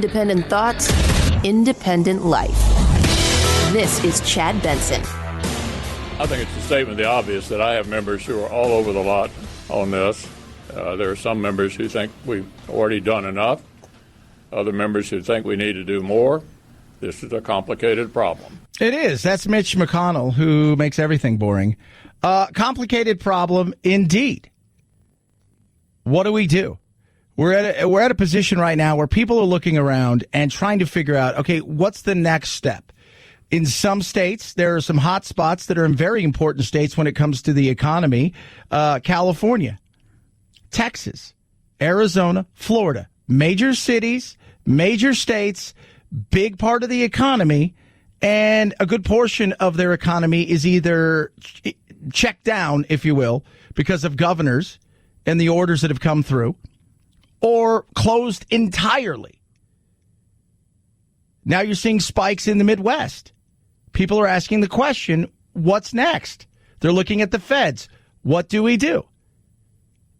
Independent thoughts, independent life. This is Chad Benson. I think it's a statement of the obvious that I have members who are all over the lot on this. There are some members who think we've already done enough. Other members who think we need to do more. This is a complicated problem. It is. That's Mitch McConnell, who makes everything boring. Complicated problem indeed. What do we do? We're at a position right now where people are looking around and trying to figure out, okay, what's the next step? In some states, there are some hot spots that are in very important states when it comes to the economy. California, Texas, Arizona, Florida, major cities, major states, big part of the economy, and a good portion of their economy is either checked down, if you will, because of governors and the orders that have come through, or closed entirely. Now you're seeing spikes in the Midwest. People are asking the question, what's next? They're looking at the feds. What do we do?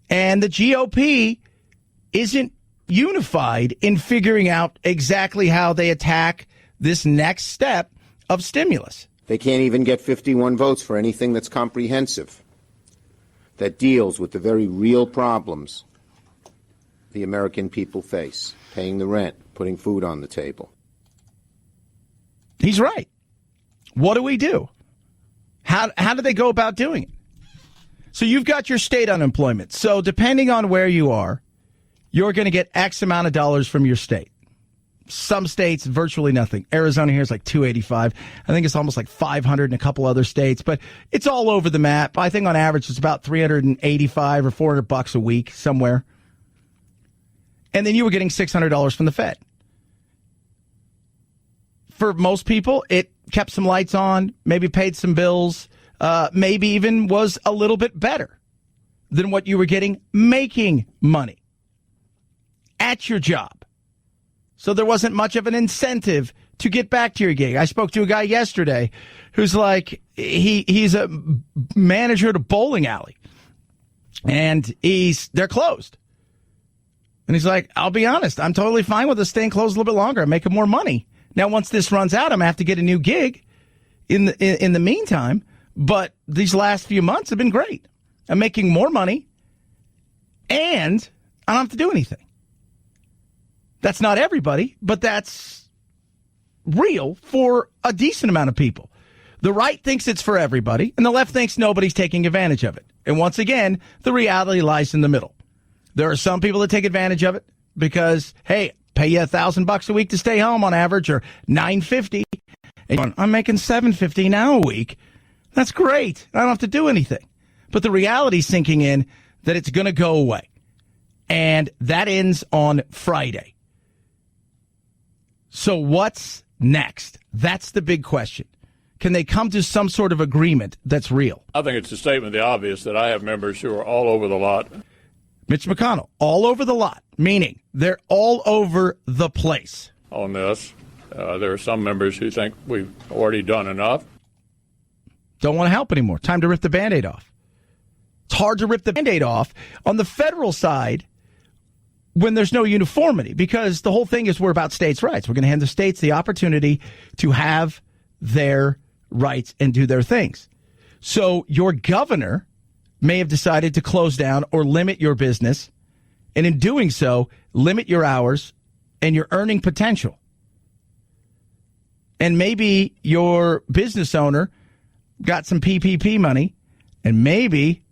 And the GOP isn't unified in figuring out exactly how they attack this next step of stimulus. They can't even get 51 votes for anything that's comprehensive, that deals with the very real problems the American people face, paying the rent, putting food on the table. He's right. What do we do? How do they go about doing it? So you've got your state unemployment. So depending on where you are, you're going to get X amount of dollars from your state. Some states, virtually nothing. Arizona here is like $285. I think it's almost like $500 in a couple other states, but it's all over the map. I think on average it's about $385 or $400 a week somewhere. And then you were getting $600 from the Fed. For most people, it kept some lights on, maybe paid some bills, maybe even was a little bit better than what you were getting making money at your job. So there wasn't much of an incentive to get back to your gig. I spoke to a guy yesterday who's like, he's a manager at a bowling alley, and they're closed. And he's like, I'll be honest, I'm totally fine with us staying closed a little bit longer. I'm making more money. Now, once this runs out, I'm going to have to get a new gig in the meantime. But these last few months have been great. I'm making more money, and I don't have to do anything. That's not everybody, but that's real for a decent amount of people. The right thinks it's for everybody, and the left thinks nobody's taking advantage of it. And once again, the reality lies in the middle. There are some people that take advantage of it because, hey, pay you $1,000 a week to stay home on average, or $950. And I'm making $750 now a week. That's great. I don't have to do anything. But the reality's sinking in that it's going to go away. And that ends on Friday. So what's next? That's the big question. Can they come to some sort of agreement that's real? I think it's a statement of the obvious that I have members who are all over the lot. Mitch McConnell, all over the lot, meaning they're all over the place. On this, there are some members who think we've already done enough. Don't want to help anymore. Time to rip the Band-Aid off. It's hard to rip the Band-Aid off on the federal side when there's no uniformity, because the whole thing is we're about states' rights. We're going to hand the states the opportunity to have their rights and do their things. So your governor may have decided to close down or limit your business, and in doing so, limit your hours and your earning potential. And maybe your business owner got some PPP money, and maybe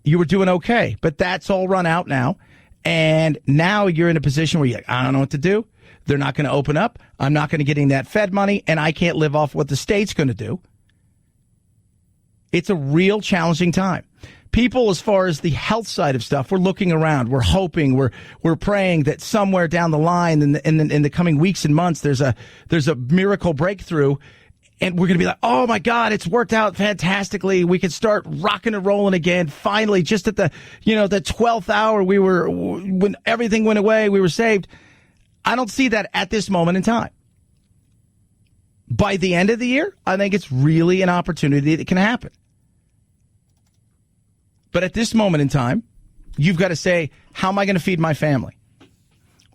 you were doing okay, but that's all run out now. And now you're in a position where you're like, I don't know what to do. They're not going to open up. I'm not going to get any of that Fed money, and I can't live off what the state's going to do. It's a real challenging time. People, as far as the health side of stuff, we're looking around. We're hoping, we're praying that somewhere down the line in the coming weeks and months, there's a miracle breakthrough, and we're going to be like, oh my God, it's worked out fantastically. We can start rocking and rolling again. Finally, just at the 12th hour, when everything went away, we were saved. I don't see that at this moment in time. By the end of the year, I think it's really an opportunity that can happen. But at this moment in time, you've got to say, how am I going to feed my family?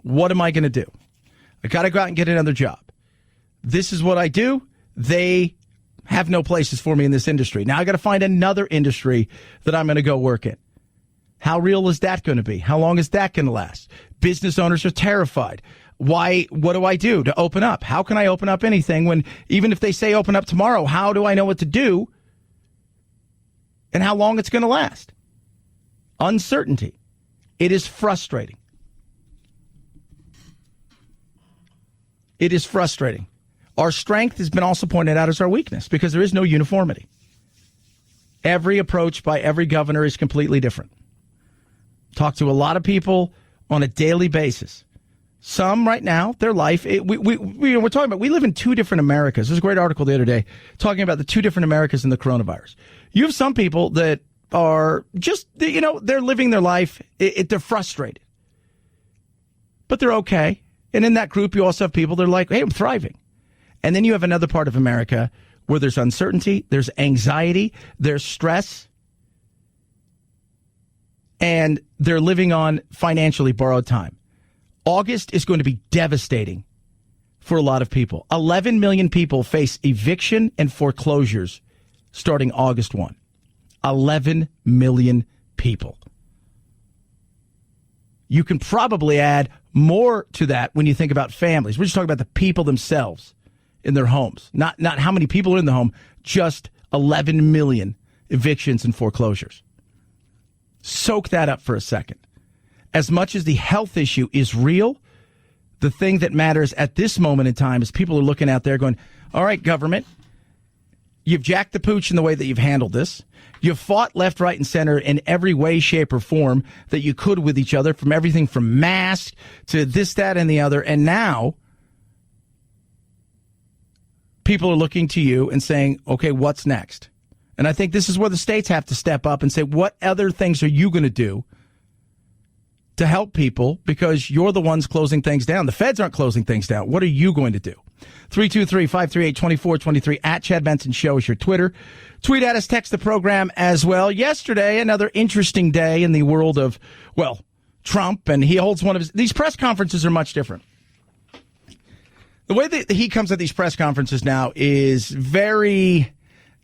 What am I going to do? I got to go out and get another job. This is what I do. They have no places for me in this industry. Now I got to find another industry that I'm going to go work in. How real is that going to be? How long is that going to last? Business owners are terrified. Why? What do I do to open up? How can I open up anything when, even if they say open up tomorrow, how do I know what to do and how long it's going to last? Uncertainty. It is frustrating. It is frustrating. Our strength has been also pointed out as our weakness because there is no uniformity. Every approach by every governor is completely different. Talk to a lot of people on a daily basis. Some right now, their life, we're talking about, we live in two different Americas. There's a great article the other day talking about the two different Americas in the coronavirus. You have some people that are just, they're living their life. They're frustrated, but they're okay. And in that group, you also have people that are like, hey, I'm thriving. And then you have another part of America where there's uncertainty, there's anxiety, there's stress, and they're living on financially borrowed time. August is going to be devastating for a lot of people. 11 million people face eviction and foreclosures starting August 1. 11 million people. You can probably add more to that when you think about families. We're just talking about the people themselves in their homes. Not how many people are in the home, just 11 million evictions and foreclosures. Soak that up for a second. As much as the health issue is real, the thing that matters at this moment in time is people are looking out there going, all right, government, you've jacked the pooch in the way that you've handled this. You've fought left, right, and center in every way, shape, or form that you could with each other, from everything from masks to this, that, and the other. And now people are looking to you and saying, okay, what's next? And I think this is where the states have to step up and say, what other things are you going to do to help people, because you're the ones closing things down. The feds aren't closing things down. What are you going to do? 323-538-2423 at Chad Benson Show is your Twitter. Tweet at us, text the program as well. Yesterday, another interesting day in the world of, well, Trump, and he holds one of his, these press conferences are much different. The way that he comes at these press conferences now is very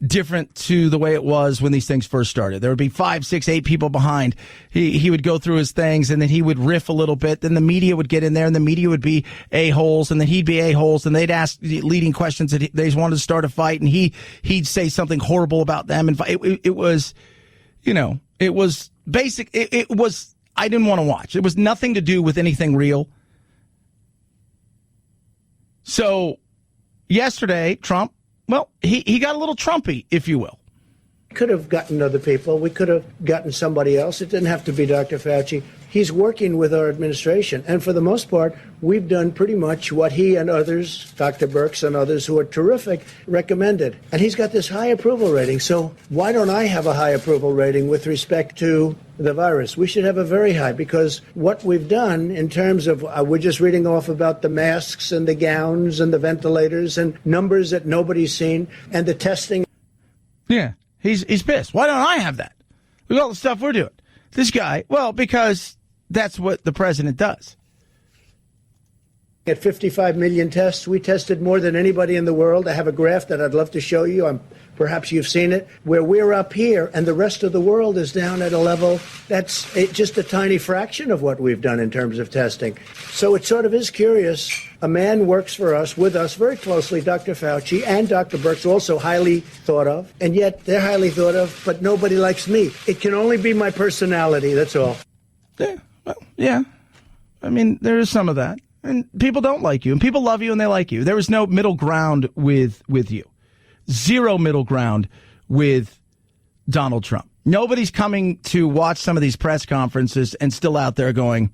different to the way it was when these things first started. There would be 5, 6, 8 people behind. He would go through his things, and then he would riff a little bit. Then the media would get in there, and the media would be a-holes, and then he'd be a-holes, and they'd ask leading questions that they just wanted to start a fight, and he'd say something horrible about them. And it was, it was basic. It was, I didn't want to watch. It was nothing to do with anything real. So yesterday, Trump, well, he got a little Trumpy, if you will. We could have gotten other people. We could have gotten somebody else. It didn't have to be Dr. Fauci. He's working with our administration. And for the most part, we've done pretty much what he and others, Dr. Birx and others who are terrific, recommended. And he's got this high approval rating. So why don't I have a high approval rating with respect to the virus? We should have a very high, because what we've done in terms of, we're just reading off about the masks and the gowns and the ventilators and numbers that nobody's seen and the testing. Yeah, he's pissed. Why don't I have that? Look at all the stuff we're doing. This guy, well, because that's what the president does. At 55 million tests, we tested more than anybody in the world. I have a graph that I'd love to show you. Perhaps you've seen it, where we're up here and the rest of the world is down at a level that's just a tiny fraction of what we've done in terms of testing. So it sort of is curious. A man works for us, with us very closely, Dr. Fauci and Dr. Birx, also highly thought of, and yet they're highly thought of, but nobody likes me. It can only be my personality, that's all. Yeah, well, yeah. I mean, there is some of that. And people don't like you, and people love you and they like you. There is no middle ground with you. Zero middle ground with Donald Trump. Nobody's coming to watch some of these press conferences and still out there going,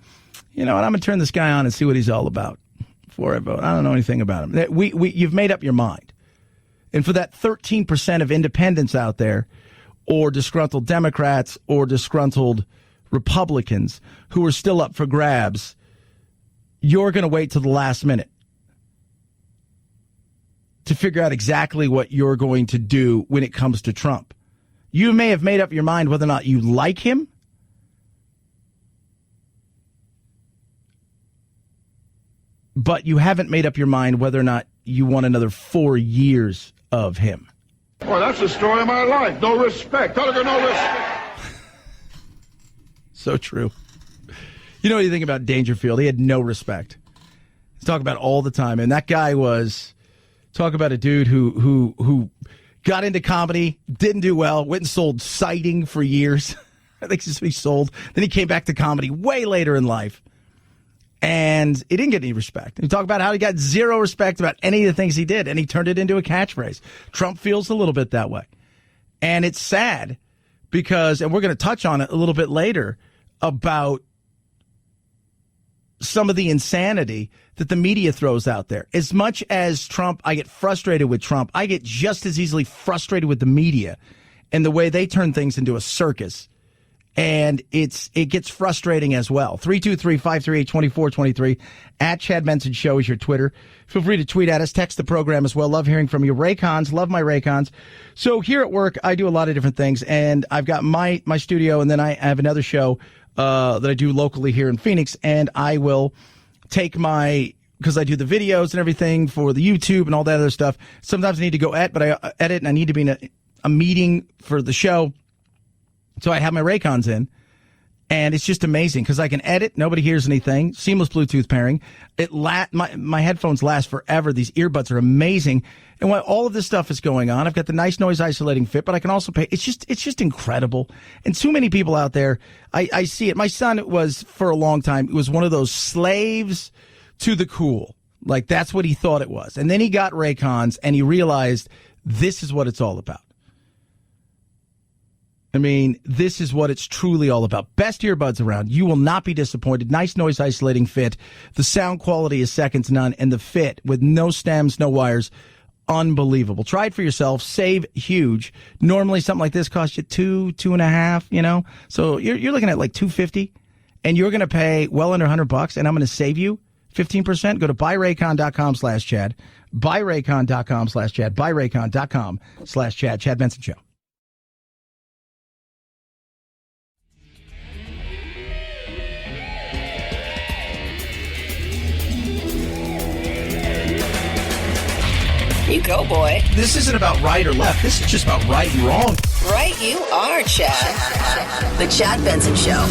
you know what, I'm going to turn this guy on and see what he's all about before I vote. I don't know anything about him. You've made up your mind. And for that 13% of independents out there, or disgruntled Democrats or disgruntled Republicans who are still up for grabs, you're going to wait till the last minute to figure out exactly what you're going to do when it comes to Trump. You may have made up your mind whether or not you like him, but you haven't made up your mind whether or not you want another 4 years of him. Boy, that's the story of my life. No respect. Tell her no respect. So true. You know what you think about Dangerfield? He had no respect. He's talking about it all the time. And that guy was, talk about a dude who got into comedy, didn't do well, went and sold siding for years. I think that's what he sold. Then he came back to comedy way later in life. And he didn't get any respect. He talked about how he got zero respect about any of the things he did, and he turned it into a catchphrase. Trump feels a little bit that way. And it's sad because, and we're going to touch on it a little bit later, about some of the insanity that the media throws out there. As much as Trump, I get frustrated with Trump, I get just as easily frustrated with the media and the way they turn things into a circus. And it gets frustrating as well. 323-538-2423 at Chad Benson Show is your Twitter. Feel free to tweet at us, text the program as well. Love hearing from you. Raycons, love my Raycons. So here at work, I do a lot of different things, and I've got my studio, and then I have another show that I do locally here in Phoenix, and I will take because I do the videos and everything for the YouTube and all that other stuff. Sometimes I need to go edit, and I need to be in a meeting for the show. So I have my Raycons in, and it's just amazing because I can edit. Nobody hears anything. Seamless Bluetooth pairing. My headphones last forever. These earbuds are amazing. And while all of this stuff is going on, I've got the nice noise isolating fit, but I can also pay. It's just incredible. And too many people out there, I see it. My son was, for a long time, it was one of those slaves to the cool. Like, that's what he thought it was. And then he got Raycons, and he realized this is what it's all about. I mean, this is what it's truly all about. Best earbuds around. You will not be disappointed. Nice noise isolating fit. The sound quality is second to none, and the fit with no stems, no wires, unbelievable. Try it for yourself. Save huge. Normally something like this costs you $2.5, So you're looking at like $250, and you're going to pay well under $100, and I'm going to save you 15%. Go to buyraycon.com/Chad. Buyraycon.com/Chad. Buyraycon.com/Chad. Chad Benson Show. You go, boy. This isn't about right or left. This is just about right and wrong. Right you are, Chad. The Chad Benson Show.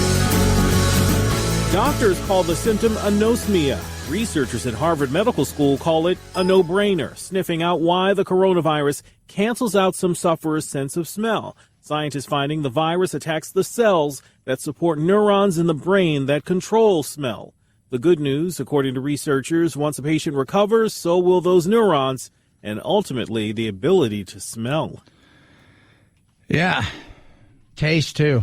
Doctors call the symptom anosmia. Researchers at Harvard Medical School call it a no-brainer, sniffing out why the coronavirus cancels out some sufferers' sense of smell. Scientists finding the virus attacks the cells that support neurons in the brain that control smell. The good news, according to researchers, once a patient recovers, so will those neurons, and ultimately the ability to smell. Yeah. Taste, too.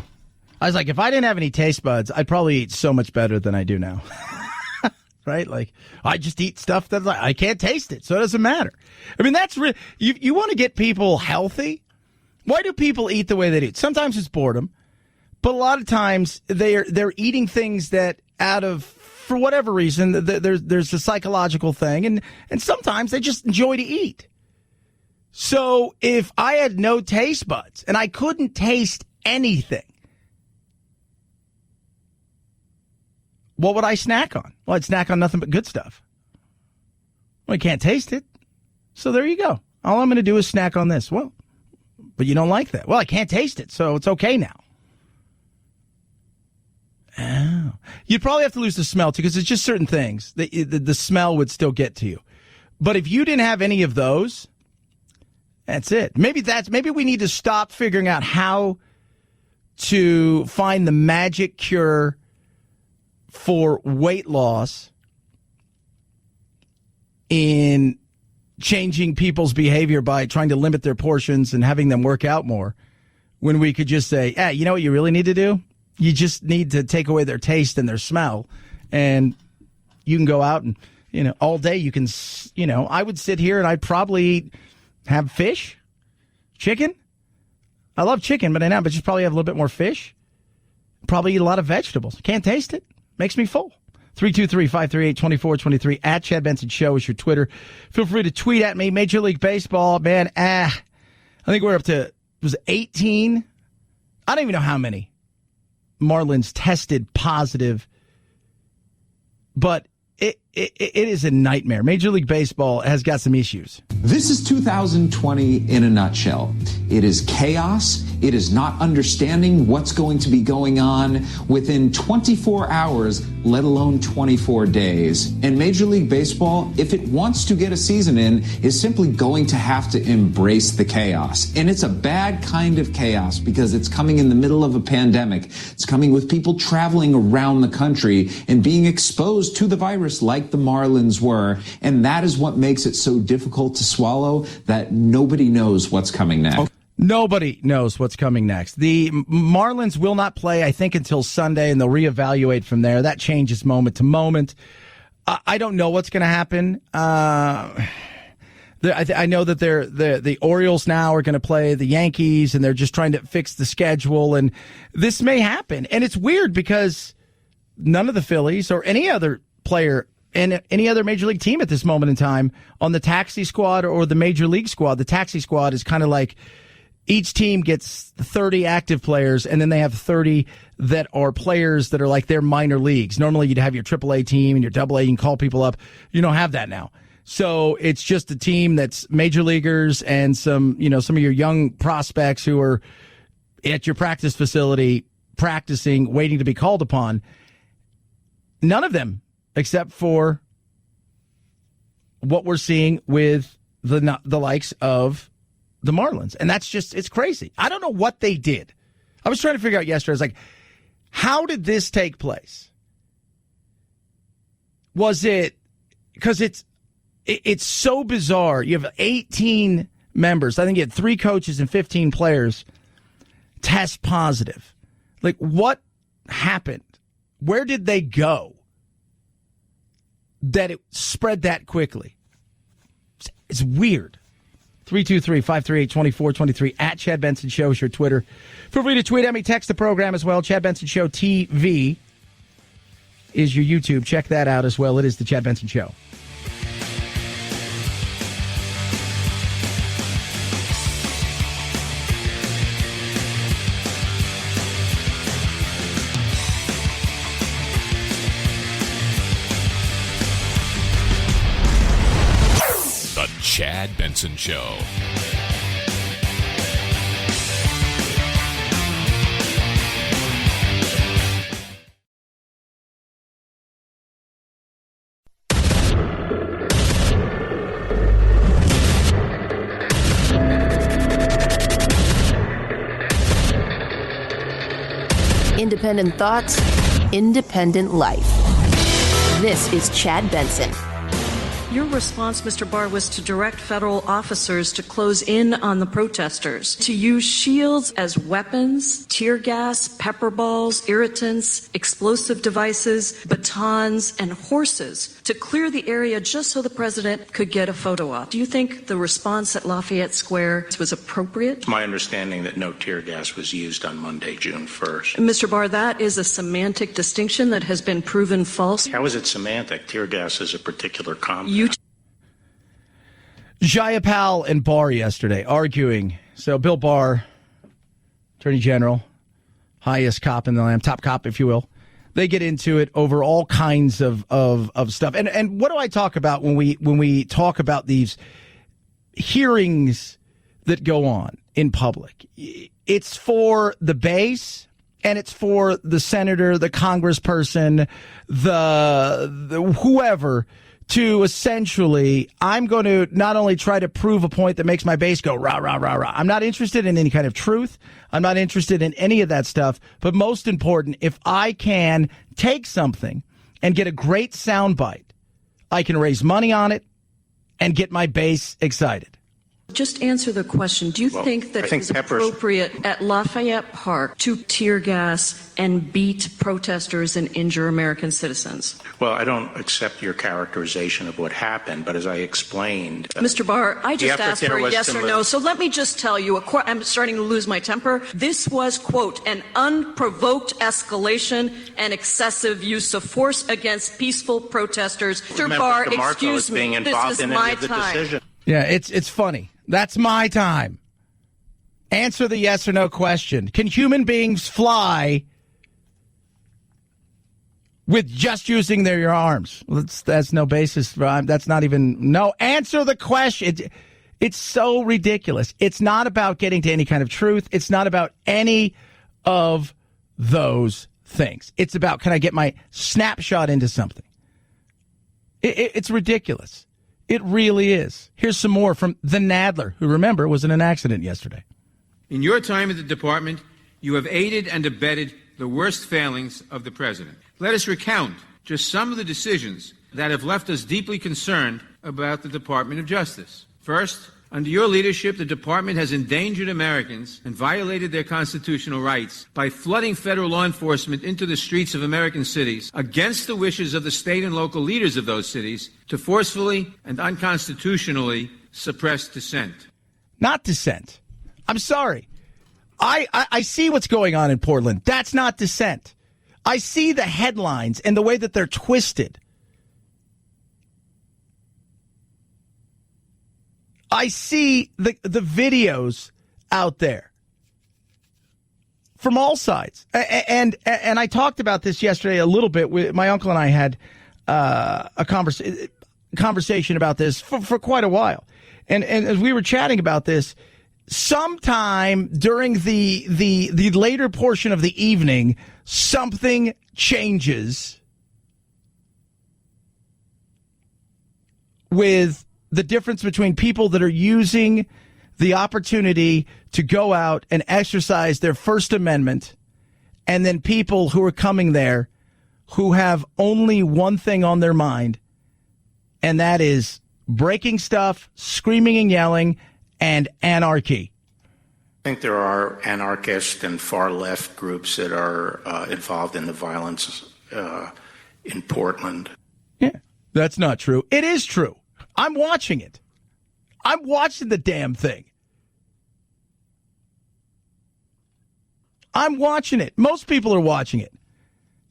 I was like, if I didn't have any taste buds, I'd probably eat so much better than I do now. Right? Like, I just eat stuff that I can't taste it, so it doesn't matter. I mean, that's you want to get people healthy? Why do people eat the way they do? Sometimes it's boredom, but a lot of times they're eating things that for whatever reason, there's a psychological thing, and sometimes they just enjoy to eat. So if I had no taste buds and I couldn't taste anything, what would I snack on? Well, I'd snack on nothing but good stuff. Well, I can't taste it. So there you go. All I'm going to do is snack on this. Well, but you don't like that. Well, I can't taste it, so it's okay now. Oh. You'd probably have to lose the smell, too, because it's just certain things. The smell would still get to you. But if you didn't have any of those, that's it. Maybe we need to stop figuring out how to find the magic cure for weight loss in changing people's behavior by trying to limit their portions and having them work out more, when we could just say, you know what you really need to do? You just need to take away their taste and their smell, and you can go out and, all day you can, I would sit here and I'd probably have fish, chicken. I love chicken, but just probably have a little bit more fish. Probably eat a lot of vegetables. Can't taste it. Makes me full. 323-538-2423 at Chad Benson Show is your Twitter. Feel free to tweet at me. Major League Baseball, man. I think we're up to, 18? I don't even know how many Marlins tested positive. But it is a nightmare. Major League Baseball has got some issues. This is 2020 in a nutshell. It is chaos. It is not understanding what's going to be going on within 24 hours, let alone 24 days. And Major League Baseball, if it wants to get a season in, is simply going to have to embrace the chaos. And it's a bad kind of chaos because it's coming in the middle of a pandemic. It's coming with people traveling around the country and being exposed to the virus like the Marlins were. And that is what makes it so difficult to swallow, that nobody knows what's coming next. Nobody knows what's coming next. The Marlins will not play, I think, until Sunday, and they'll reevaluate from there. That changes moment to moment. I don't know what's going to happen. I know that the Orioles now are going to play the Yankees, and they're just trying to fix the schedule, and this may happen. And it's weird because none of the Phillies or any other player and any other major league team at this moment in time on the taxi squad or the major league squad. The taxi squad is kind of like each team gets 30 active players, and then they have 30 that are players that are like their minor leagues. Normally you'd have your AAA team and your AA, you can call people up. You don't have that now. So it's just a team that's major leaguers and some of your young prospects who are at your practice facility practicing, waiting to be called upon. None of them, except for what we're seeing with the likes of the Marlins. And that's just, it's crazy. I don't know what they did. I was trying to figure out yesterday. I was like, how did this take place? Was it, because it's so bizarre. You have 18 members. I think you had 3 coaches and 15 players test positive. Like, what happened? Where did they go that it spread that quickly? It's weird. 323-538-2423 at Chad Benson Show is your Twitter. Feel free to tweet at me, text the program as well. Chad Benson Show TV is your YouTube. Check that out as well. It is the Chad Benson Show. Chad Benson Show. Independent thoughts, independent life. This is Chad Benson. Your response, Mr. Barr, was to direct federal officers to close in on the protesters, to use shields as weapons, tear gas, pepper balls, irritants, explosive devices, batons, and horses to clear the area just so the president could get a photo op. Do you think the response at Lafayette Square was appropriate? It's my understanding that no tear gas was used on Monday, June 1st. Mr. Barr, that is a semantic distinction that has been proven false. How is it semantic? Tear gas is a particular compound. Jayapal and Barr yesterday arguing. So Bill Barr, Attorney General, highest cop in the land, top cop, if you will. They get into it over all kinds of stuff. And what do I talk about when we talk about these hearings that go on in public? It's for the base, and it's for the senator, the congressperson, the whoever, to essentially, I'm going to not only try to prove a point that makes my base go rah, rah, rah, rah. I'm not interested in any kind of truth. I'm not interested in any of that stuff. But most important, if I can take something and get a great soundbite, I can raise money on it and get my base excited. Just answer the question. Do you think that it was appropriate at Lafayette Park to tear gas and beat protesters and injure American citizens? Well, I don't accept your characterization of what happened, but as I explained... Mr. Barr, I just asked for a yes or no, so let me just tell you, I'm starting to lose my temper. This was, quote, an unprovoked escalation and excessive use of force against peaceful protesters. Mr. Barr, excuse me, this is my time. Yeah, it's funny. That's my time. Answer the yes or no question. Can human beings fly with just using their arms. That's no basis. That's not even, no, answer the question. It's so ridiculous. It's not about getting to any kind of truth. It's not about any of those things. It's about, can I get my snapshot into something? It's ridiculous. It really is. Here's some more from the Nadler, who, remember, was in an accident yesterday. In your time at the department, you have aided and abetted the worst failings of the president. Let us recount just some of the decisions that have left us deeply concerned about the Department of Justice. First, under your leadership, the department has endangered Americans and violated their constitutional rights by flooding federal law enforcement into the streets of American cities against the wishes of the state and local leaders of those cities to forcefully and unconstitutionally suppress dissent. Not dissent. I'm sorry. I see what's going on in Portland. That's not dissent. I see the headlines and the way that they're twisted. I see the videos out there from all sides. And I talked about this yesterday a little bit. My uncle and I had a conversation about this for quite a while. And as we were chatting about this, sometime during the later portion of the evening, something changes with the difference between people that are using the opportunity to go out and exercise their First Amendment and then people who are coming there who have only one thing on their mind, and that is breaking stuff, screaming and yelling, and anarchy. I think there are anarchist and far-left groups that are involved in the violence in Portland. Yeah, that's not true. It is true. I'm watching it. I'm watching the damn thing. I'm watching it. Most people are watching it.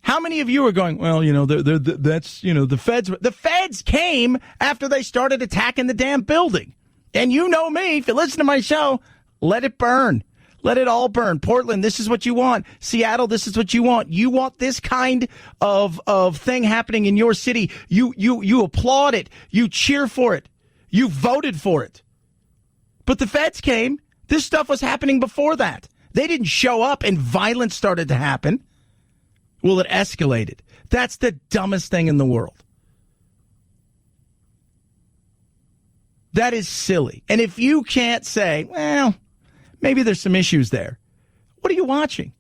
How many of you are going, well, that's, the feds. The feds came after they started attacking the damn building. And you know me, if you listen to my show, let it burn. Let it all burn. Portland, this is what you want. Seattle, this is what you want. You want this kind of thing happening in your city. You applaud it. You cheer for it. You voted for it. But the feds came. This stuff was happening before that. They didn't show up and violence started to happen. Well, it escalated. That's the dumbest thing in the world. That is silly. And if you can't say, well, maybe there's some issues there, what are you watching?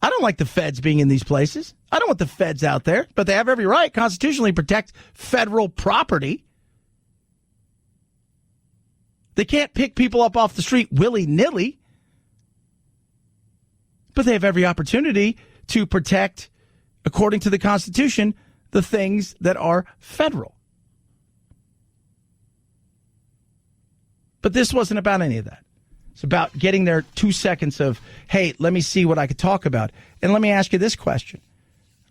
I don't like the feds being in these places. I don't want the feds out there, but they have every right constitutionally to protect federal property. They can't pick people up off the street willy-nilly, but they have every opportunity to protect, according to the Constitution, the things that are federal. But this wasn't about any of that. It's about getting their 2 seconds of, hey, let me see what I could talk about. And let me ask you this question,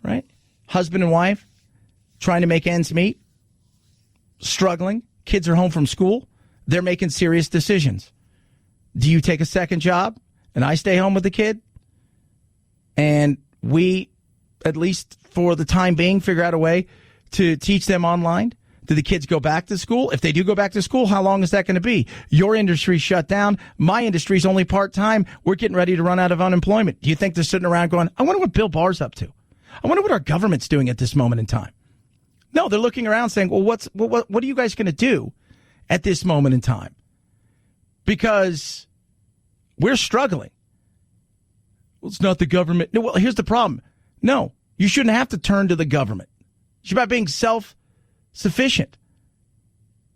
right? Husband and wife trying to make ends meet, struggling, kids are home from school, they're making serious decisions. Do you take a second job and I stay home with the kid? And we, at least for the time being, figure out a way to teach them online? Do the kids go back to school? If they do go back to school, how long is that going to be? Your industry's shut down. My industry's only part-time. We're getting ready to run out of unemployment. Do you think they're sitting around going, I wonder what Bill Barr's up to? I wonder what our government's doing at this moment in time? No, they're looking around saying, well, what are you guys going to do at this moment in time? Because we're struggling. Well, it's not the government. No, well, here's the problem. No, you shouldn't have to turn to the government. It's about being self-sufficient.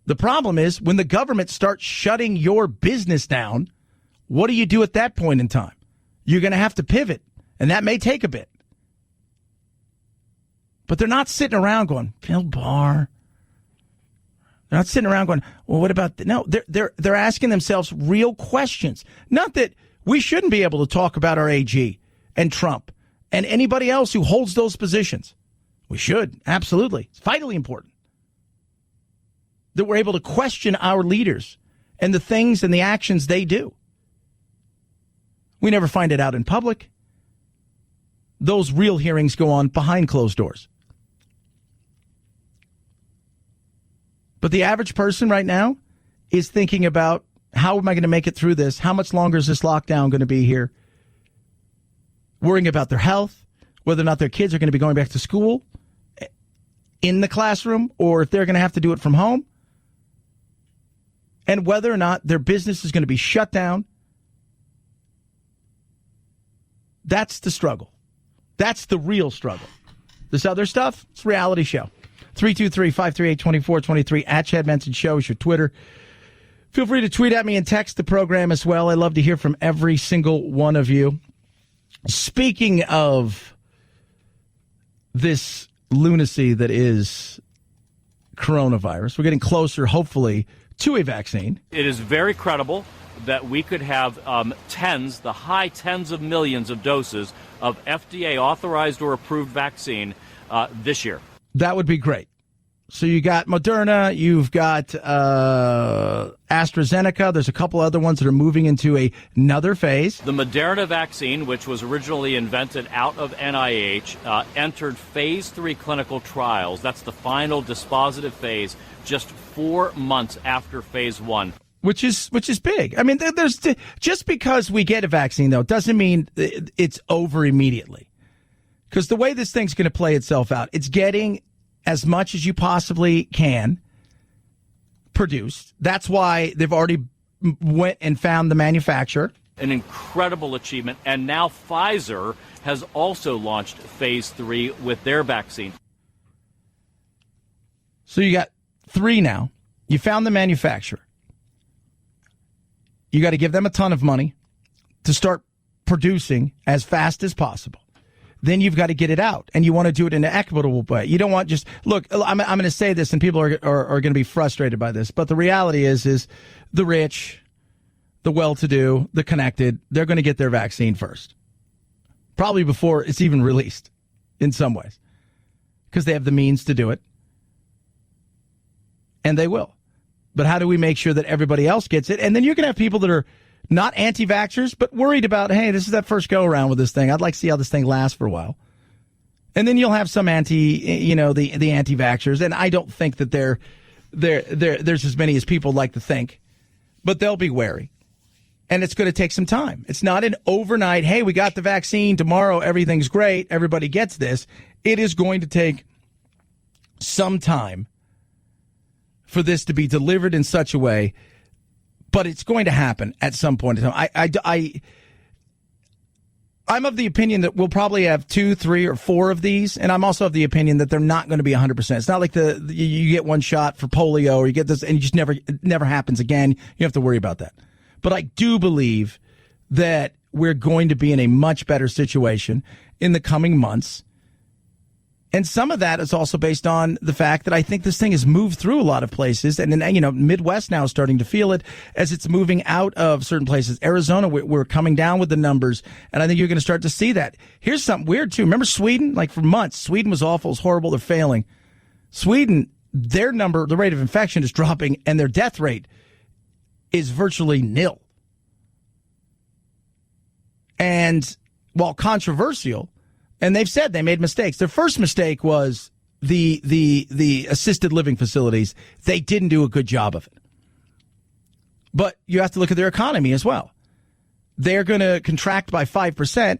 The problem is when the government starts shutting your business down, what do you do at that point in time? You're going to have to pivot, and that may take a bit. But they're not sitting around going, Bill Barr. They're not sitting around going, well, what about no? They're asking themselves real questions. Not that we shouldn't be able to talk about our AG and Trump and anybody else who holds those positions. We should, absolutely. It's vitally important that we're able to question our leaders and the things and the actions they do. We never find it out in public. those real hearings go on behind closed doors. But the average person right now is thinking about, how am I going to make it through this? How much longer is this lockdown going to be here? Worrying about their health, whether or not their kids are going to be going back to school in the classroom, or if they're going to have to do it from home, and whether or not their business is going to be shut down. That's the struggle. That's the real struggle. This other stuff, it's a reality show. 323-538-2423 at Chad Benson Show is your Twitter. Feel free to tweet at me and text the program as well. I love to hear from every single one of you. Speaking of this lunacy that is coronavirus, we're getting closer, hopefully, to a vaccine. It is very credible that we could have the high tens of millions of doses of FDA authorized or approved vaccine this year. That would be great. So you got Moderna, you've got AstraZeneca. There's a couple other ones that are moving into another phase. The Moderna vaccine, which was originally invented out of NIH, entered phase 3 clinical trials. That's the final dispositive phase, just 4 months after phase 1. Which is big. I mean, there's just because we get a vaccine, though, doesn't mean it's over immediately. Because the way this thing's going to play itself out, it's getting as much as you possibly can produced. That's why they've already went and found the manufacturer. An incredible achievement. And now Pfizer has also launched phase 3 with their vaccine. So you got 3 now. You found the manufacturer. You got to give them a ton of money to start producing as fast as possible. Then you've got to get it out, and you want to do it in an equitable way. You don't want just, look, I'm going to say this, and people are going to be frustrated by this, but the reality is the rich, the well-to-do, the connected, they're going to get their vaccine first. Probably before it's even released in some ways, because they have the means to do it, and they will. But how do we make sure that everybody else gets it? And then you're going to have people that are not anti-vaxxers, but worried about, hey, this is that first go-around with this thing. I'd like to see how this thing lasts for a while. And then you'll have some the anti-vaxxers, and I don't think that there's as many as people like to think, but they'll be wary. And it's going to take some time. It's not an overnight, hey, we got the vaccine, tomorrow everything's great, everybody gets this. It is going to take some time for this to be delivered in such a way, but it's going to happen at some point in time. I'm of the opinion that we'll probably have 2, 3, or 4 of these, and I'm also of the opinion that they're not going to be 100%. It's not like you get one shot for polio, or you get this, and it never happens again. You have to worry about that. But I do believe that we're going to be in a much better situation in the coming months. And some of that is also based on the fact that I think this thing has moved through a lot of places. And then, Midwest now is starting to feel it as it's moving out of certain places. Arizona, we're coming down with the numbers. And I think you're going to start to see that. Here's something weird, too. Remember Sweden? Like for months, Sweden was awful. It was horrible. They're failing. Sweden, the rate of infection is dropping, and their death rate is virtually nil. And while controversial, and they've said they made mistakes. Their first mistake was the assisted living facilities. They didn't do a good job of it. But you have to look at their economy as well. They're going to contract by 5%,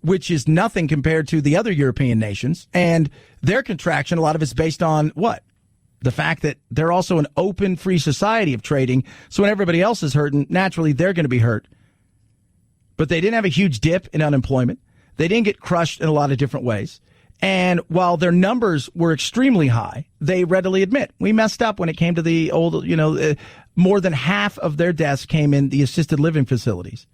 which is nothing compared to the other European nations. And their contraction, a lot of it's based on what? The fact that they're also an open, free society of trading. So when everybody else is hurting, naturally they're going to be hurt. But they didn't have a huge dip in unemployment. They didn't get crushed in a lot of different ways. And while their numbers were extremely high, they readily admit, we messed up when it came to the old, more than half of their deaths came in the assisted living facilities.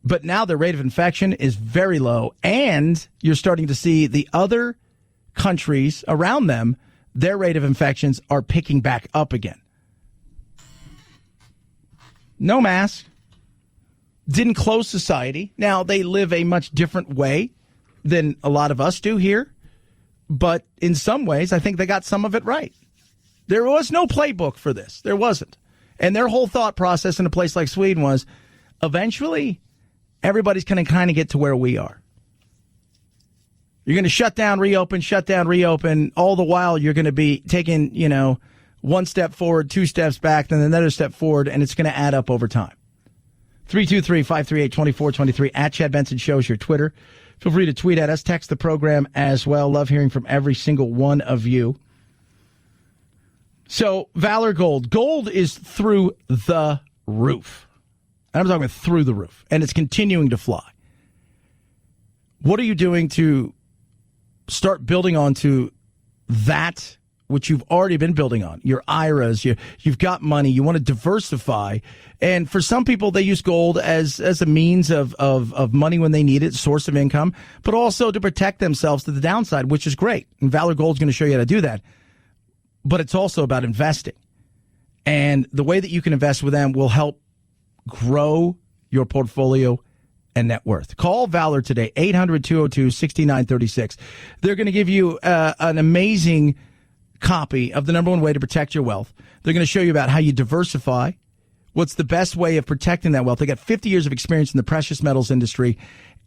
But now their rate of infection is very low, and you're starting to see the other countries around them, their rate of infections are picking back up again. No mask. Didn't close society. Now, they live a much different way than a lot of us do here. But in some ways, I think they got some of it right. There was no playbook for this. There wasn't. And their whole thought process in a place like Sweden was, eventually, everybody's going to kind of get to where we are. You're going to shut down, reopen. All the while, you're going to be taking, one step forward, two steps back, then another step forward, and it's going to add up over time. 323-538-2423 at Chad Benson Show is your Twitter. Feel free to tweet at us, text the program as well. Love hearing from every single one of you. So, Valor Gold. Gold is through the roof. And I'm talking about through the roof. And it's continuing to fly. What are you doing to start building onto that which you've already been building on? Your IRAs, you've got money, you want to diversify. And for some people, they use gold as a means of money when they need it, source of income, but also to protect themselves to the downside, which is great. And Valor Gold's going to show you how to do that. But it's also about investing. And the way that you can invest with them will help grow your portfolio and net worth. Call Valor today, 800-202-6936. They're going to give you an amazing copy of the number one way to protect your wealth. They're going to show you about how you diversify, what's the best way of protecting that wealth. They got 50 years of experience in the precious metals industry,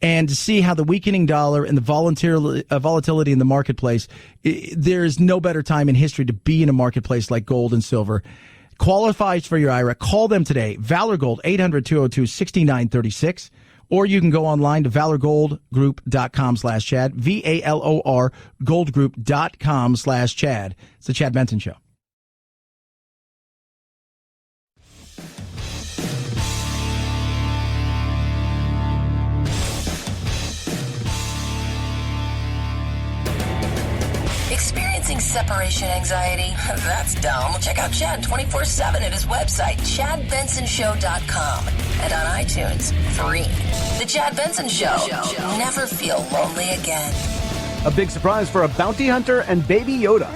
and to see how the weakening dollar and the volatility in the marketplace, there is no better time in history to be in a marketplace like gold and silver. Qualifies for your IRA. Call them today. Valor Gold, 800-202-6936. Or you can go online to valorgoldgroup.com/Chad, VALOR goldgroup.com/Chad. It's the Chad Benson Show. Experiencing separation anxiety? That's dumb. Check out Chad 24/7 at his website, ChadBensonShow.com, and on iTunes, free. The Chad Benson Show. Never feel lonely again. A big surprise for a bounty hunter and Baby Yoda.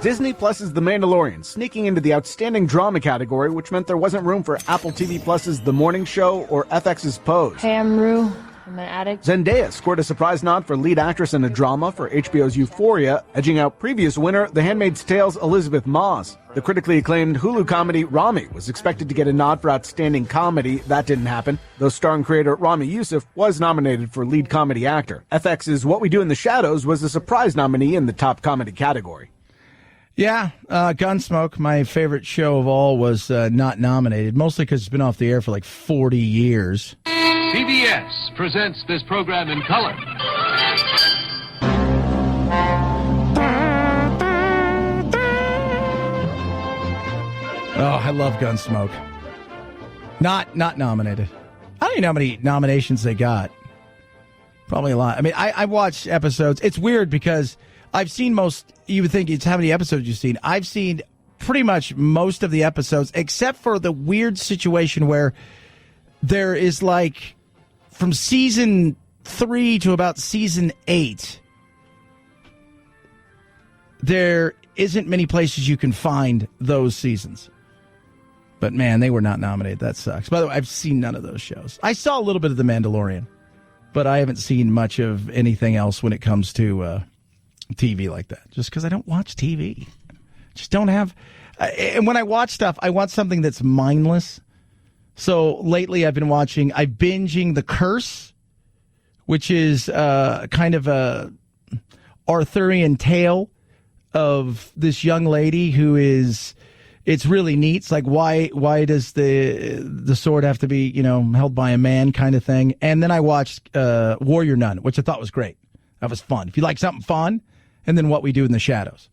Disney Plus's The Mandalorian sneaking into the outstanding drama category, which meant there wasn't room for Apple TV Plus's The Morning Show or FX's Pose. Hey, I'm Rue. I'm an addict. Zendaya scored a surprise nod for lead actress in a drama for HBO's Euphoria, edging out previous winner The Handmaid's Tale's Elizabeth Moss. The critically acclaimed Hulu comedy Rami was expected to get a nod for outstanding comedy. That didn't happen, though starring creator Rami Youssef was nominated for lead comedy actor. FX's What We Do in the Shadows was a surprise nominee in the top comedy category. Yeah, Gunsmoke, my favorite show of all, was not nominated, mostly because it's been off the air for like 40 years. PBS presents this program in color. Oh, I love Gunsmoke. Not nominated. I don't even know how many nominations they got. Probably a lot. I mean, I watched episodes. It's weird because I've seen most. You would think it's how many episodes you've seen. I've seen pretty much most of the episodes, except for the weird situation where there is like from season 3 to about season 8, there isn't many places you can find those seasons. But man, they were not nominated. That sucks. By the way, I've seen none of those shows. I saw a little bit of The Mandalorian, but I haven't seen much of anything else when it comes to TV like that. Just because I don't watch TV. Just don't have. And when I watch stuff, I want something that's mindless. So lately I'm binging The Curse, which is kind of a Arthurian tale of this young lady who is, it's really neat. It's like, why does the sword have to be, held by a man kind of thing. And then I watched Warrior Nun, which I thought was great. That was fun. If you like something fun, and then What We Do in the Shadows.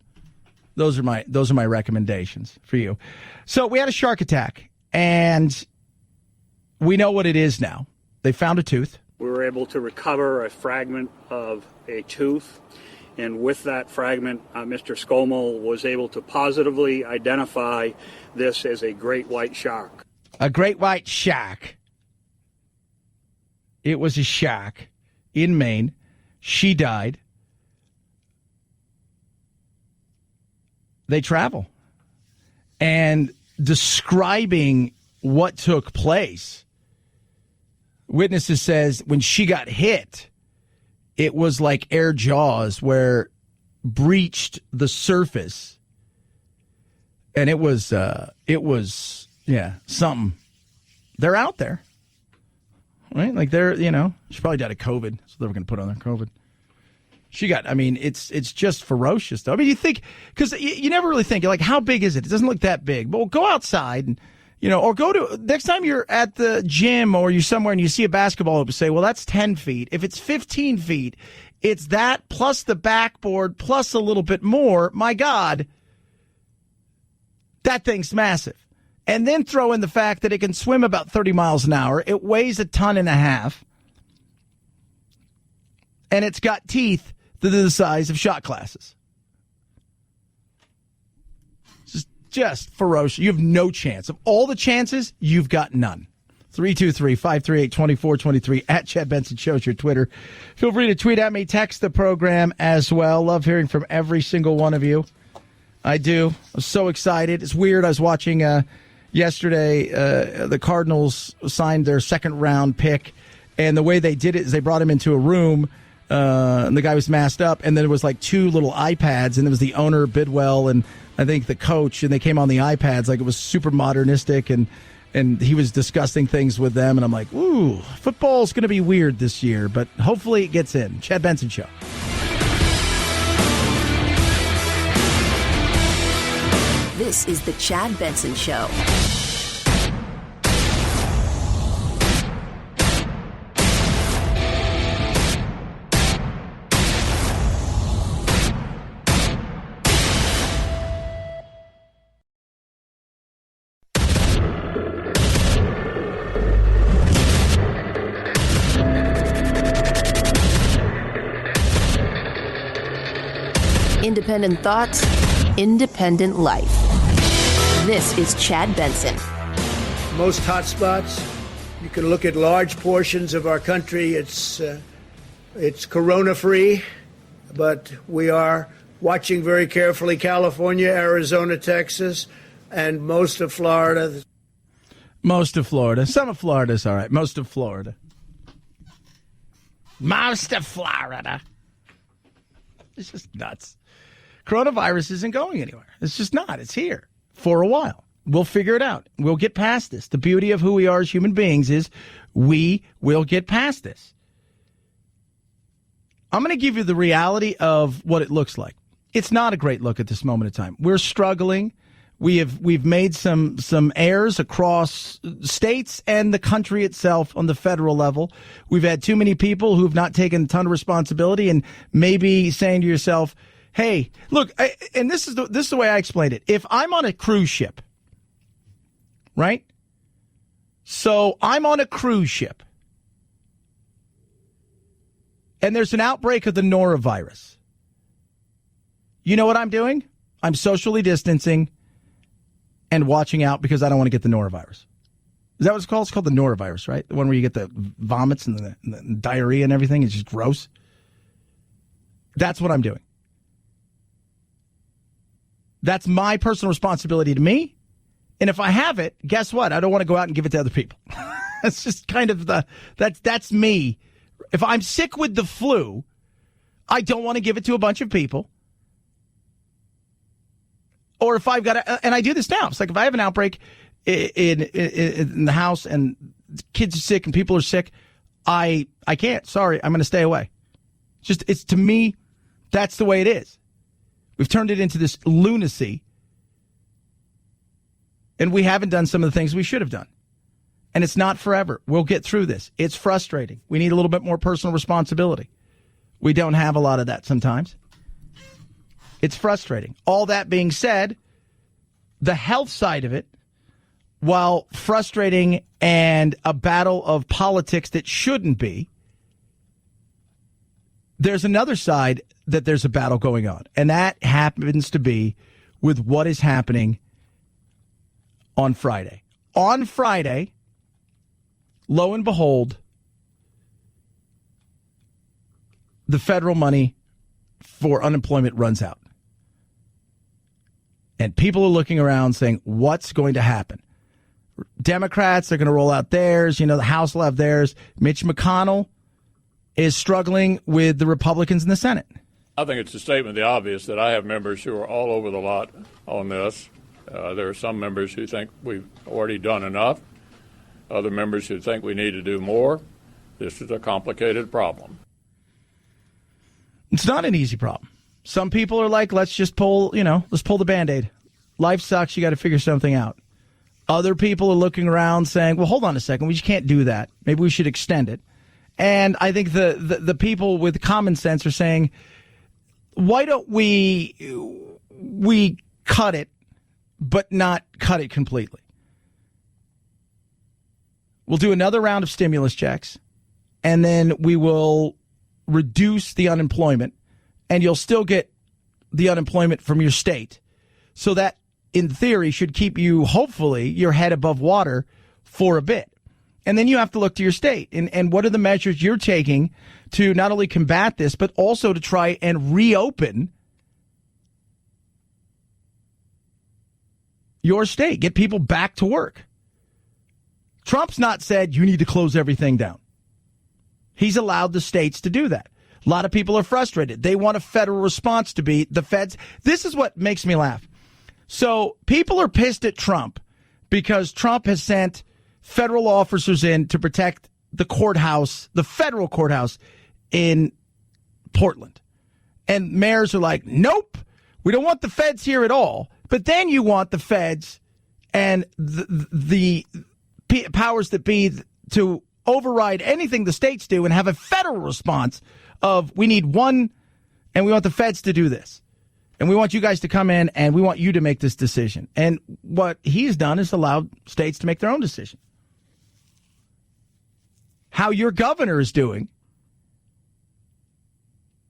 Those are my recommendations for you. So we had a shark attack, and we know what it is now. They found a tooth. We were able to recover a fragment of a tooth, and with that fragment, Mr. Scommel was able to positively identify this as a great white shark. A great white shark. It was a shark in Maine. She died. They travel. And describing what took place, witnesses says when she got hit, it was like air jaws where breached the surface. And it was something. They're out there. right? Like she probably died of COVID, so they were going to put on their COVID. She got, it's just ferocious, though. You think, because you never really think, like, how big is it? It doesn't look that big. But we'll go outside and, or go to, next time you're at the gym or you're somewhere and you see a basketball hoop, say, well, that's 10 feet. If it's 15 feet, it's that plus the backboard plus a little bit more. My God, that thing's massive. And then throw in the fact that it can swim about 30 miles an hour. It weighs 1.5 tons. And it's got teeth that are the size of shot glasses. It's just ferocious. You have no chance. Of all the chances, you've got none. 323-538-2423 at Chad Benson Show is your Twitter. Feel free to tweet at me, text the program as well. Love hearing from every single one of you. I do. I'm so excited. It's weird. I was watching yesterday, the Cardinals signed their second-round pick, and the way they did it is they brought him into a room, and the guy was masked up, and then there was like 2 little iPads, and there was the owner, Bidwell, and I think the coach, and they came on the iPads like it was super modernistic, and he was discussing things with them, and I'm like, ooh, football's going to be weird this year, but hopefully it gets in. Chad Benson Show. This is the Chad Benson Show. Independent thoughts, independent life. This is Chad Benson. Most hotspots, you can look at large portions of our country. It's corona-free, but we are watching very carefully California, Arizona, Texas, and most of Florida. Most of Florida. Some of Florida's all right. Most of Florida. Most of Florida. It's just nuts. Coronavirus isn't going anywhere. It's just not. It's here for a while. We'll figure it out. We'll get past this. The beauty of who we are as human beings is we will get past this. I'm going to give you the reality of what it looks like. It's not a great look at this moment in time. We're struggling. We've made some errors across states and the country itself on the federal level. We've had too many people who've not taken a ton of responsibility and maybe saying to yourself, hey, look, and this is the way I explained it. If I'm on a cruise ship, right? So I'm on a cruise ship, and there's an outbreak of the norovirus. You know what I'm doing? I'm socially distancing and watching out because I don't want to get the norovirus. Is that what it's called? It's called the norovirus, right? The one where you get the vomits and the diarrhea and everything. It's just gross. That's what I'm doing. That's my personal responsibility to me. And if I have it, guess what? I don't want to go out and give it to other people. That's just kind of that's me. If I'm sick with the flu, I don't want to give it to a bunch of people. Or if I've got and I do this now. It's like if I have an outbreak in the house and kids are sick and people are sick, I can't. Sorry, I'm going to stay away. It's to me, that's the way it is. We've turned it into this lunacy, and we haven't done some of the things we should have done. And it's not forever. We'll get through this. It's frustrating. We need a little bit more personal responsibility. We don't have a lot of that sometimes. It's frustrating. All that being said, the health side of it, while frustrating and a battle of politics that shouldn't be, there's another side that there's a battle going on, and that happens to be with what is happening on Friday. On Friday, lo and behold, the federal money for unemployment runs out. And people are looking around saying, what's going to happen? Democrats are going to roll out theirs. The House will have theirs. Mitch McConnell is struggling with the Republicans in the Senate. I think it's a statement of the obvious that I have members who are all over the lot on this. There are some members who think we've already done enough. Other members who think we need to do more. This is a complicated problem. It's not an easy problem. Some people are like, let's pull the Band-Aid. Life sucks. You got to figure something out. Other people are looking around saying, well, hold on a second. We just can't do that. Maybe we should extend it. And I think the people with common sense are saying, why don't we cut it, but not cut it completely? We'll do another round of stimulus checks, and then we will reduce the unemployment, and you'll still get the unemployment from your state. So that, in theory, should keep you, hopefully, your head above water for a bit. And then you have to look to your state. And what are the measures you're taking to not only combat this, but also to try and reopen your state, get people back to work? Trump's not said you need to close everything down. He's allowed the states to do that. A lot of people are frustrated. They want a federal response to be the feds. This is what makes me laugh. So people are pissed at Trump because Trump has sent federal officers in to protect the courthouse, the federal courthouse in Portland. And mayors are like, nope, we don't want the feds here at all. But then you want the feds and the powers that be to override anything the states do and have a federal response of we need one and we want the feds to do this. And we want you guys to come in and we want you to make this decision. And what he's done is allowed states to make their own decision. How your governor is doing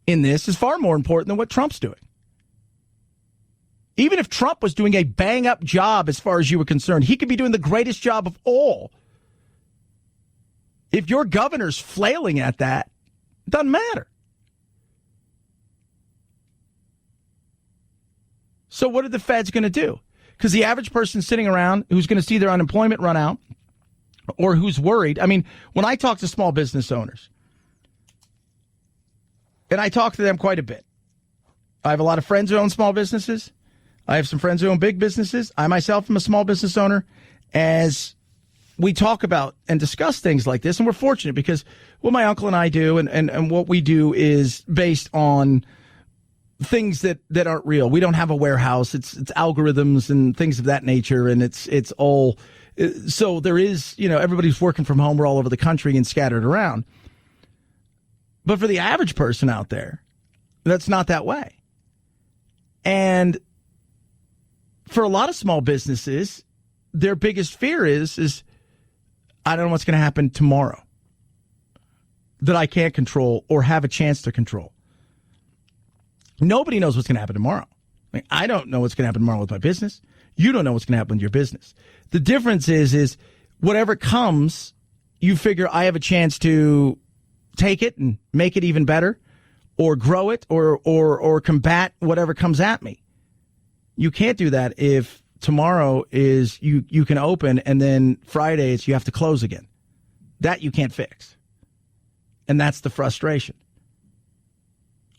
in this is far more important than what Trump's doing. Even if Trump was doing a bang-up job as far as you were concerned, he could be doing the greatest job of all. If your governor's flailing at that, it doesn't matter. So what are the feds going to do? Because the average person sitting around who's going to see their unemployment run out or who's worried. I mean, when I talk to small business owners, and I talk to them quite a bit, I have a lot of friends who own small businesses. I have some friends who own big businesses. I myself am a small business owner. As we talk about and discuss things like this, and we're fortunate because what my uncle and I do and what we do is based on things that aren't real. We don't have a warehouse. It's algorithms and things of that nature, and it's all so there is, everybody's working from home. We're all over the country and scattered around. But for the average person out there, that's not that way. And for a lot of small businesses, their biggest fear is I don't know what's going to happen tomorrow that I can't control or have a chance to control. Nobody knows what's going to happen tomorrow. I don't know what's going to happen tomorrow with my business. You don't know what's going to happen with your business. The difference is whatever comes, you figure I have a chance to take it and make it even better or grow it or combat whatever comes at me. You can't do that if tomorrow is you can open and then Fridays you have to close again. That you can't fix. And that's the frustration.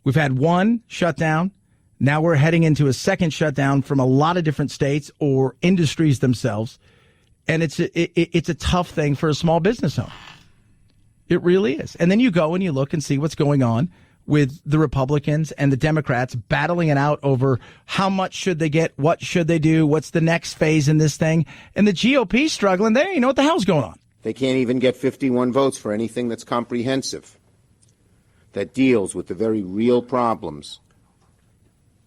We've had one shutdown. Now we're heading into a second shutdown from a lot of different states or industries themselves. And it's a tough thing for a small business owner. It really is. And then you go and you look and see what's going on with the Republicans and the Democrats battling it out over how much should they get, what should they do, what's the next phase in this thing. And the GOP struggling there, you know what the hell's going on. They can't even get 51 votes for anything that's comprehensive, that deals with the very real problems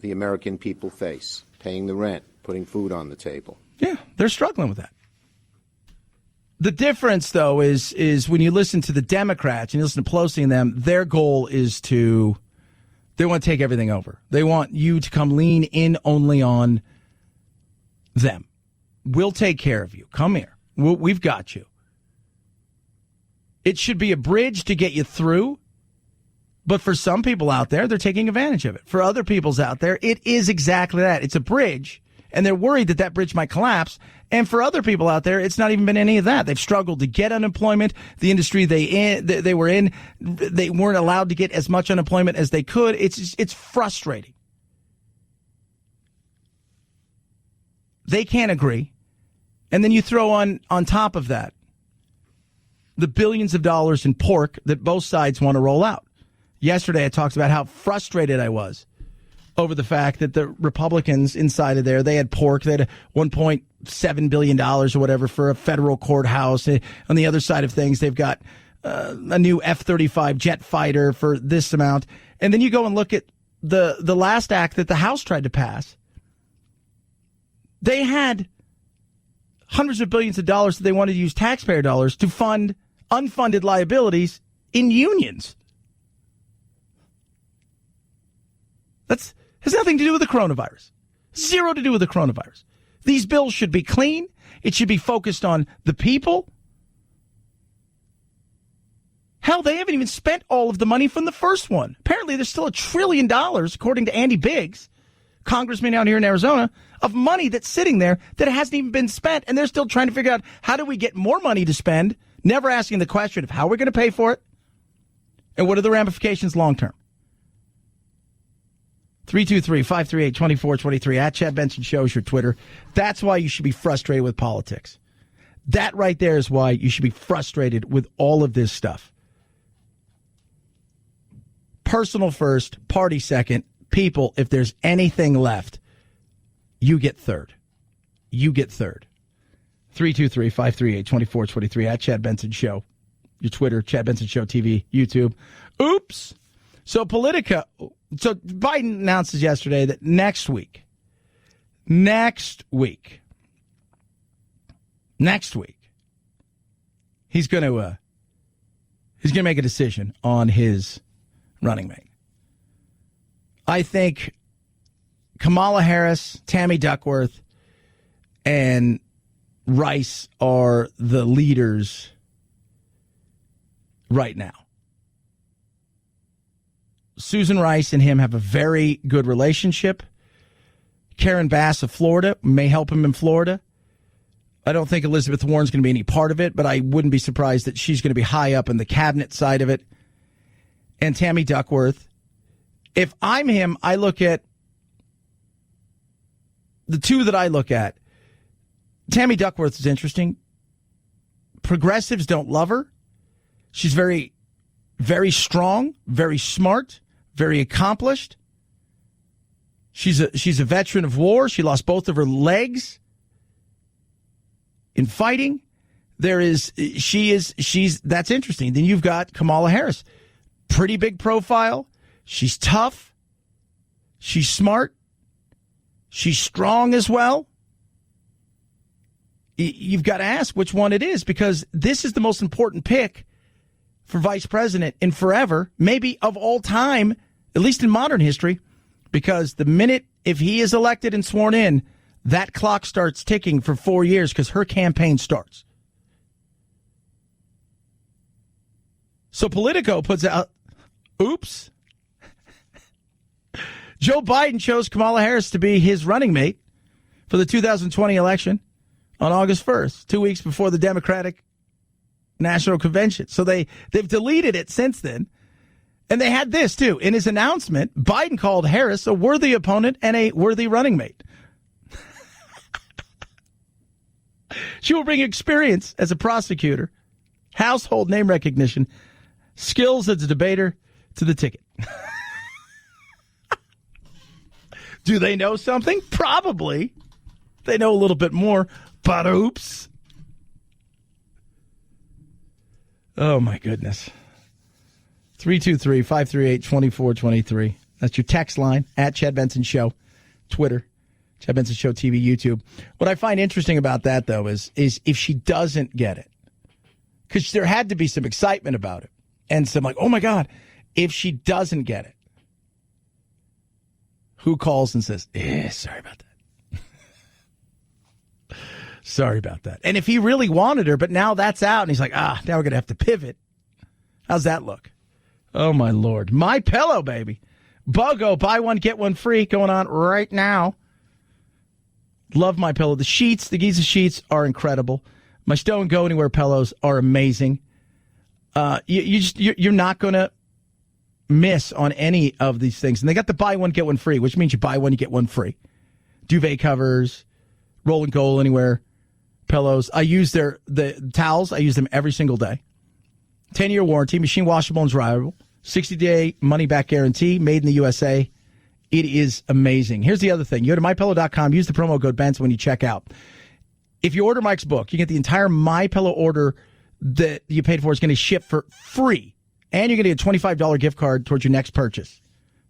the American people face, paying the rent, putting food on the table. Yeah, they're struggling with that. The difference, though, is when you listen to the Democrats and you listen to Pelosi and them, their goal is they want to take everything over. They want you to come lean in only on them. We'll take care of you. Come here. We've got you. It should be a bridge to get you through. But for some people out there, they're taking advantage of it. For other people's out there, it is exactly that. It's a bridge, and they're worried that bridge might collapse. And for other people out there, it's not even been any of that. They've struggled to get unemployment. The industry they were in, they weren't allowed to get as much unemployment as they could. It's frustrating. They can't agree. And then you throw on top of that the billions of dollars in pork that both sides want to roll out. Yesterday, I talked about how frustrated I was over the fact that the Republicans inside of there, they had pork. They had $1.7 billion or whatever for a federal courthouse. On the other side of things, they've got a new F-35 jet fighter for this amount. And then you go and look at the last act that the House tried to pass. They had hundreds of billions of dollars that they wanted to use taxpayer dollars to fund unfunded liabilities in unions. That has nothing to do with the coronavirus. Zero to do with the coronavirus. These bills should be clean. It should be focused on the people. Hell, they haven't even spent all of the money from the first one. Apparently, there's still $1 trillion, according to Andy Biggs, congressman out here in Arizona, of money that's sitting there that hasn't even been spent. And they're still trying to figure out, how do we get more money to spend? Never asking the question of how we're going to pay for it and what are the ramifications long term. 323-538-2423 at Chad Benson Show is your Twitter. That's why you should be frustrated with politics. That right there is why you should be frustrated with all of this stuff. Personal first, party second. People, if there's anything left, you get third. You get third. 323-538-2423 at Chad Benson Show. Your Twitter, Chad Benson Show TV, YouTube. Oops. So Politica, so Biden announces yesterday that next week, he's going to make a decision on his running mate. I think Kamala Harris, Tammy Duckworth, and Rice are the leaders right now. Susan Rice and him have a very good relationship. Karen Bass of Florida may help him in Florida. I don't think Elizabeth Warren's going to be any part of it, but I wouldn't be surprised that she's going to be high up in the cabinet side of it. And Tammy Duckworth. If I'm him, I look at the two that I look at. Tammy Duckworth is interesting. Progressives don't love her. She's very, very strong, very smart, very accomplished. She's a veteran of war. She lost both of her legs in fighting. That's interesting. Then you've got Kamala Harris. Pretty big profile. She's tough. She's smart. She's strong as well. You've got to ask which one it is, because this is the most important pick for vice president in forever, maybe of all time, at least in modern history, because the minute if he is elected and sworn in, that clock starts ticking for 4 years because her campaign starts. So Politico puts out, oops. Joe Biden chose Kamala Harris to be his running mate for the 2020 election on August 1st, 2 weeks before the Democratic National Convention. So they've deleted it since then. And they had this, too. In his announcement, Biden called Harris a worthy opponent and a worthy running mate. She will bring experience as a prosecutor, household name recognition, skills as a debater to the ticket. Do they know something? Probably. They know a little bit more, but oops. Oh, my goodness. 323-538-2423. That's your text line at Chad Benson Show. Twitter, Chad Benson Show TV, YouTube. What I find interesting about that, though, is if she doesn't get it, because there had to be some excitement about it. And some like, oh, my God, if she doesn't get it, who calls and says, sorry about that. Sorry about that. And if he really wanted her, but now that's out, and he's like, now we're going to have to pivot. How's that look? Oh, my Lord. My Pillow, baby. BOGO, buy one, get one free, going on right now. Love My Pillow. The sheets, the Giza sheets are incredible. My Stow and Go Anywhere pillows are amazing. You're not going to miss on any of these things. And they got the buy one, get one free, which means you buy one, you get one free. Duvet covers, Roll and Go Anywhere pillows. I use the towels. I use them every single day. 10-year warranty, machine washable and dryable, 60-day money-back guarantee, made in the USA. It is amazing. Here's the other thing. You go to MyPillow.com, use the promo code Benson when you check out. If you order Mike's book, you get the entire MyPillow order that you paid for is going to ship for free. And you're going to get a $25 gift card towards your next purchase.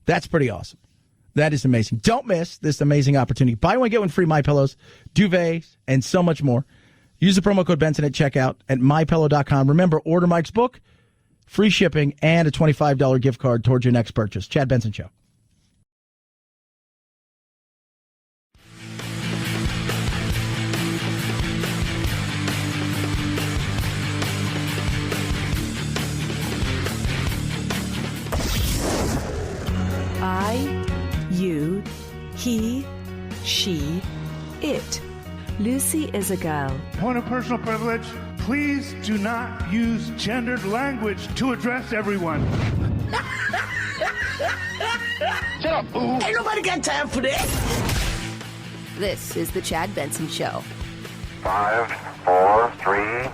That's pretty awesome. That is amazing. Don't miss this amazing opportunity. Buy one, get one free MyPillows, duvets, and so much more. Use the promo code Benson at checkout at MyPillow.com. Remember, order Mike's book, free shipping, and a $25 gift card towards your next purchase. Chad Benson Show. I, you, he, she, it. Lucy is a girl. Point of personal privilege, please do not use gendered language to address everyone. Shut up, boo. Ain't nobody got time for this. This is the Chad Benson Show. 5, 4, 3, 2, 1,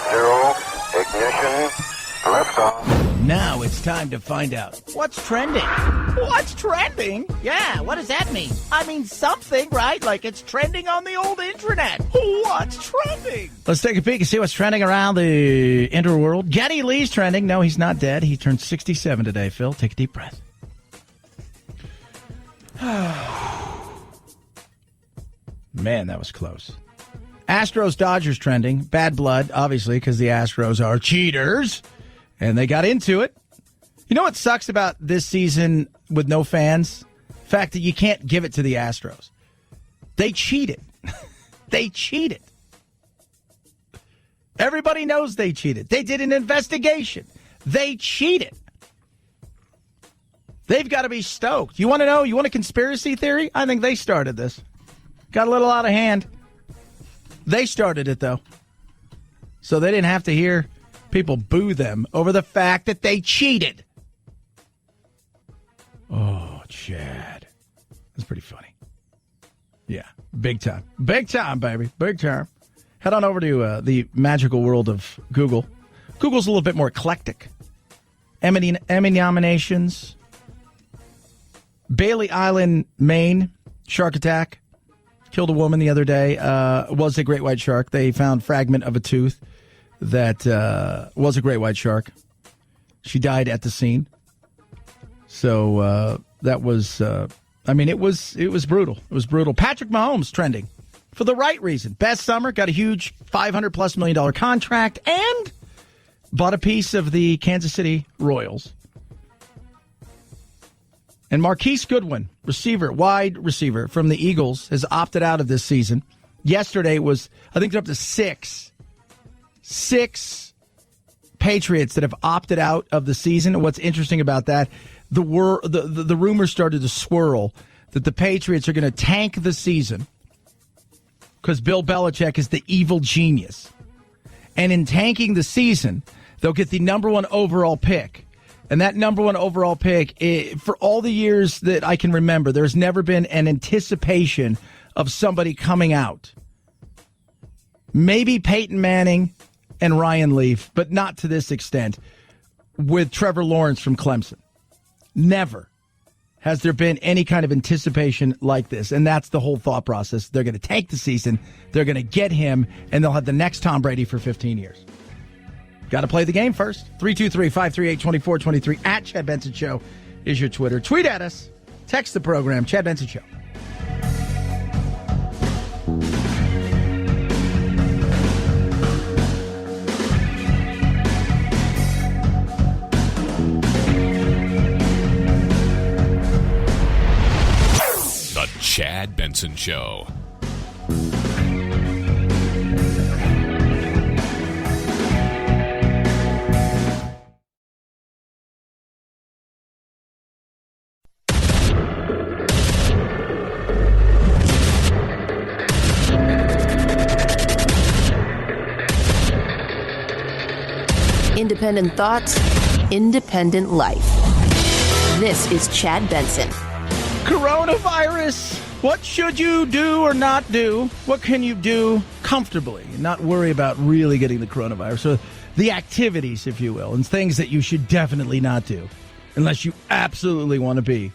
0, ignition, liftoff. Now it's time to find out what's trending. What's trending? Yeah, what does that mean? I mean something, right? Like it's trending on the old internet. What's trending? Let's take a peek and see what's trending around the interworld. Geddy Lee's trending. No, he's not dead. He turned 67 today, Phil. Take a deep breath. Man, that was close. Astros-Dodgers trending. Bad blood, obviously, because the Astros are cheaters. And they got into it. You know what sucks about this season with no fans? The fact that you can't give it to the Astros. They cheated. They cheated. Everybody knows they cheated. They did an investigation. They cheated. They've got to be stoked. You want to know? You want a conspiracy theory? I think they started this. Got a little out of hand. They started it, though. So they didn't have to hear people boo them over the fact that they cheated. Oh, Chad. That's pretty funny. Yeah, big time. Big time, baby. Big time. Head on over to the magical world of Google. Google's a little bit more eclectic. Emmy nominations. Bailey Island, Maine, shark attack. Killed a woman the other day. Was a great white shark. They found fragment of a tooth that was a great white shark. She died at the scene. So that was, it was brutal. It was brutal. Patrick Mahomes trending for the right reason. Best summer, got a huge $500+ million contract and bought a piece of the Kansas City Royals. And Marquise Goodwin, wide receiver from the Eagles, has opted out of this season. Yesterday was, I think they're up to six Patriots that have opted out of the season. What's interesting about that, the rumors started to swirl that the Patriots are going to tank the season because Bill Belichick is the evil genius. And in tanking the season, they'll get the number 1 overall pick. And that number 1 overall pick, for all the years that I can remember, there's never been an anticipation of somebody coming out. Maybe Peyton Manning and Ryan Leaf, but not to this extent with Trevor Lawrence from Clemson. Never has there been any kind of anticipation like this, and that's the whole thought process. They're going to tank the season, they're going to get him, and they'll have the next Tom Brady for 15 years. Got to play the game first. 323-538-2423 at Chad Benson Show is your Twitter. Tweet at us. Text the program, Chad Benson Show. The Chad Benson Show. Independent thoughts, independent life. This is Chad Benson. Coronavirus What should you do or not do? What can you do comfortably and not worry about really getting the coronavirus? So the activities, if you will, and things that you should definitely not do unless you absolutely want to be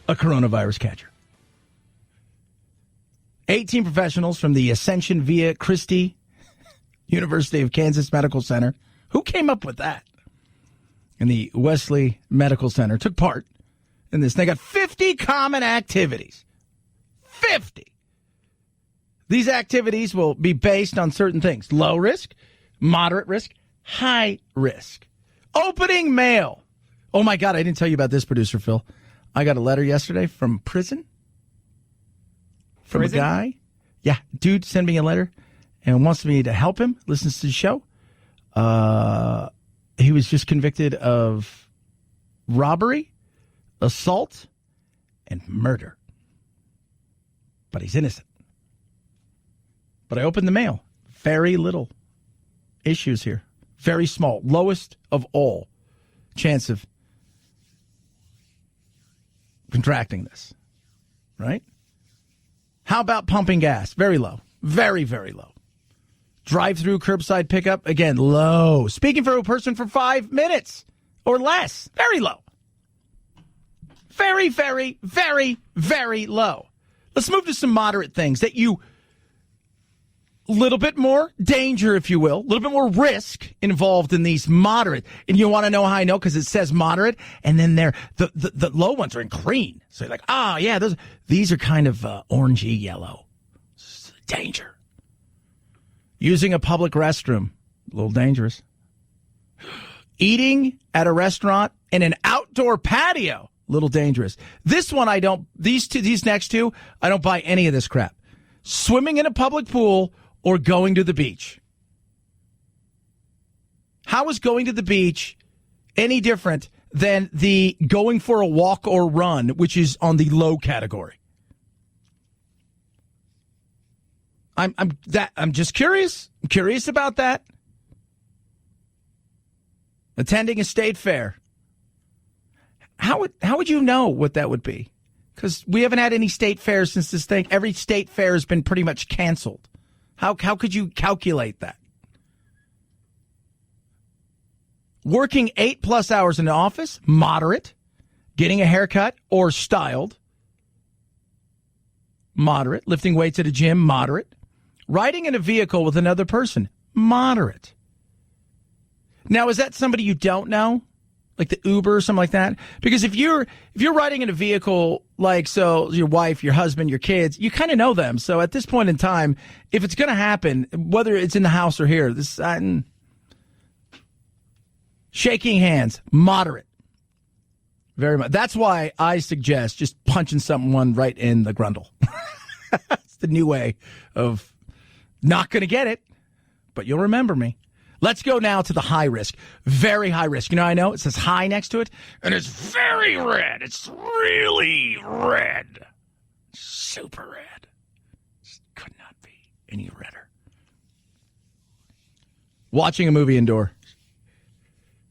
a coronavirus catcher. 18 professionals from the Ascension Via Christi University of Kansas Medical Center. Who came up with that? And the Wesley Medical Center took part in this. They got 50 common activities. 50. These activities will be based on certain things. Low risk, moderate risk, high risk. Opening mail. Oh, my God, I didn't tell you about this, Producer Phil. I got a letter yesterday from prison. From a guy. Yeah, dude sent me a letter and wants me to help him. Listens to the show. He was just convicted of robbery, assault, and murder. But he's innocent. But I opened the mail. Very little issues here. Very small. Lowest of all chance of contracting this. Right? How about pumping gas? Very low. Very, very low. Drive-through curbside pickup? Again, low. Speaking for a person for 5 minutes or less? Very low. Very, very, very, very low. Let's move to some moderate things that you, a little bit more danger, if you will, a little bit more risk involved in these moderate. And you want to know how I know? Because it says moderate, and then the low ones are in green. So you're like, yeah, these are kind of orangey yellow. Danger. Using a public restroom, a little dangerous. Eating at a restaurant in an outdoor patio, a little dangerous. This one I don't, these next two, I don't buy any of this crap. Swimming in a public pool or going to the beach. How is going to the beach any different than the going for a walk or run, which is on the low category? I'm just curious. I'm curious about that. Attending a state fair. How would you know what that would be? Because we haven't had any state fairs since this thing. Every state fair has been pretty much canceled. How could you calculate that? Working 8+ hours in the office, moderate. Getting a haircut or styled, moderate. Lifting weights at a gym, moderate. Riding in a vehicle with another person, moderate. Now, is that somebody you don't know? Like the Uber or something like that? Because if you're riding in a vehicle, like, so your wife, your husband, your kids, you kind of know them. So at this point in time, if it's going to happen, whether it's in the house or here, shaking hands, moderate. Very much. That's why I suggest just punching someone right in the grundle. It's the new way of not going to get it, but you'll remember me. Let's go now to the high risk. Very high risk. You know, I know it says high next to it, and it's very red. It's really red. Super red. Could not be any redder. Watching a movie indoor,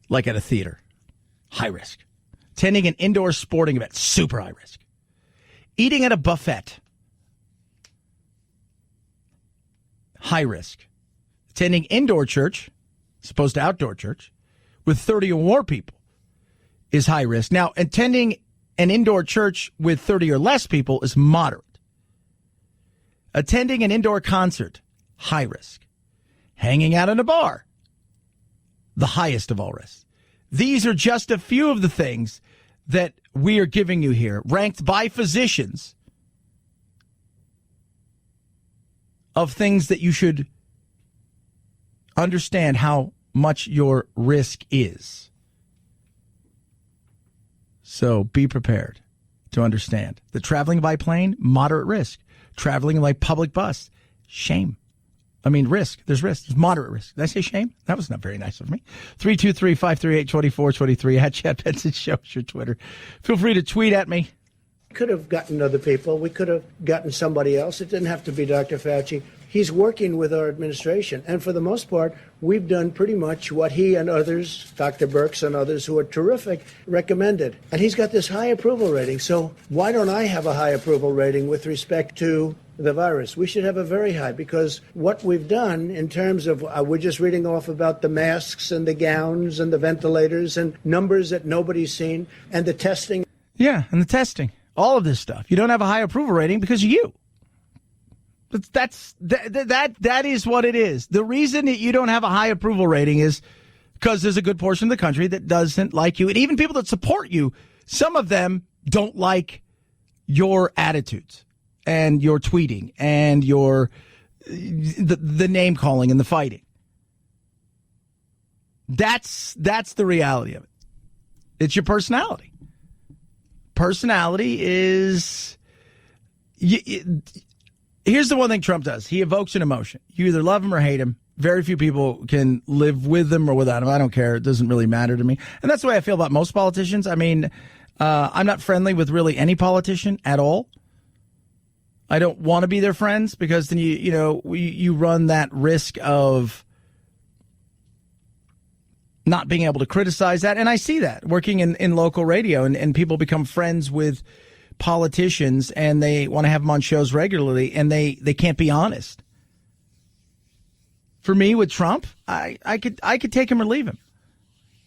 like at a theater. High risk. Attending an indoor sporting event. Super high risk. Eating at a buffet. High risk. Attending indoor church, as opposed to outdoor church, with 30 or more people is high risk. Now, attending an indoor church with 30 or less people is moderate. Attending an indoor concert, high risk. Hanging out in a bar, the highest of all risks. These are just a few of the things that we are giving you here, ranked by physicians, of things that you should understand how much your risk is. So be prepared to understand that traveling by plane, moderate risk. Traveling by public bus, shame. I mean, risk. There's risk. There's moderate risk. Did I say shame? That was not very nice of me. 323-538-2423 at Chad Benson Show is your Twitter. Feel free to tweet at me. Could have gotten other people. We could have gotten somebody else. It didn't have to be Dr. Fauci. He's working with our administration. And for the most part, we've done pretty much what he and others, Dr. Birx and others who are terrific, recommended. And he's got this high approval rating. So why don't I have a high approval rating with respect to the virus? We should have a very high, because what we've done in terms of, we're just reading off about the masks and the gowns and the ventilators and numbers that nobody's seen and the testing. Yeah, and the testing. All of this stuff. You don't have a high approval rating because of you. That is what it is. The reason that you don't have a high approval rating is because there's a good portion of the country that doesn't like you. And even people that support you, some of them don't like your attitudes and your tweeting and your the name calling and the fighting. That's the reality of it. It's your personality. Personality is... Here's the one thing Trump does. He evokes an emotion. You either love him or hate him. Very few people can live with him or without him. I don't care. It doesn't really matter to me. And that's the way I feel about most politicians. I mean, I'm not friendly with really any politician at all. I don't want to be their friends because then you run that risk of not being able to criticize that. And I see that working in local radio, and people become friends with politicians and they want to have them on shows regularly, and they can't be honest. For me with Trump, I could take him or leave him.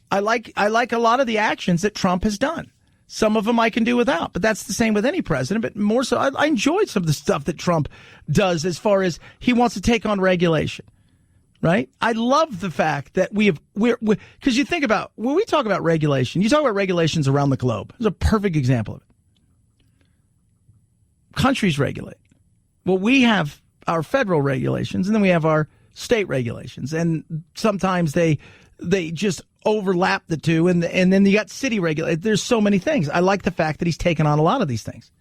I like a lot of the actions that Trump has done. Some of them I can do without, but that's the same with any president. But more so, I enjoyed some of the stuff that Trump does as far as he wants to take on regulation. Right? I love the fact that we're because you think about, when we talk about regulation, you talk about regulations around the globe. There's a perfect example of it. Countries regulate. Well, we have our federal regulations, and then we have our state regulations, and sometimes they just overlap the two, and then you got city regulation. There's so many things. I like the fact that he's taken on a lot of these things.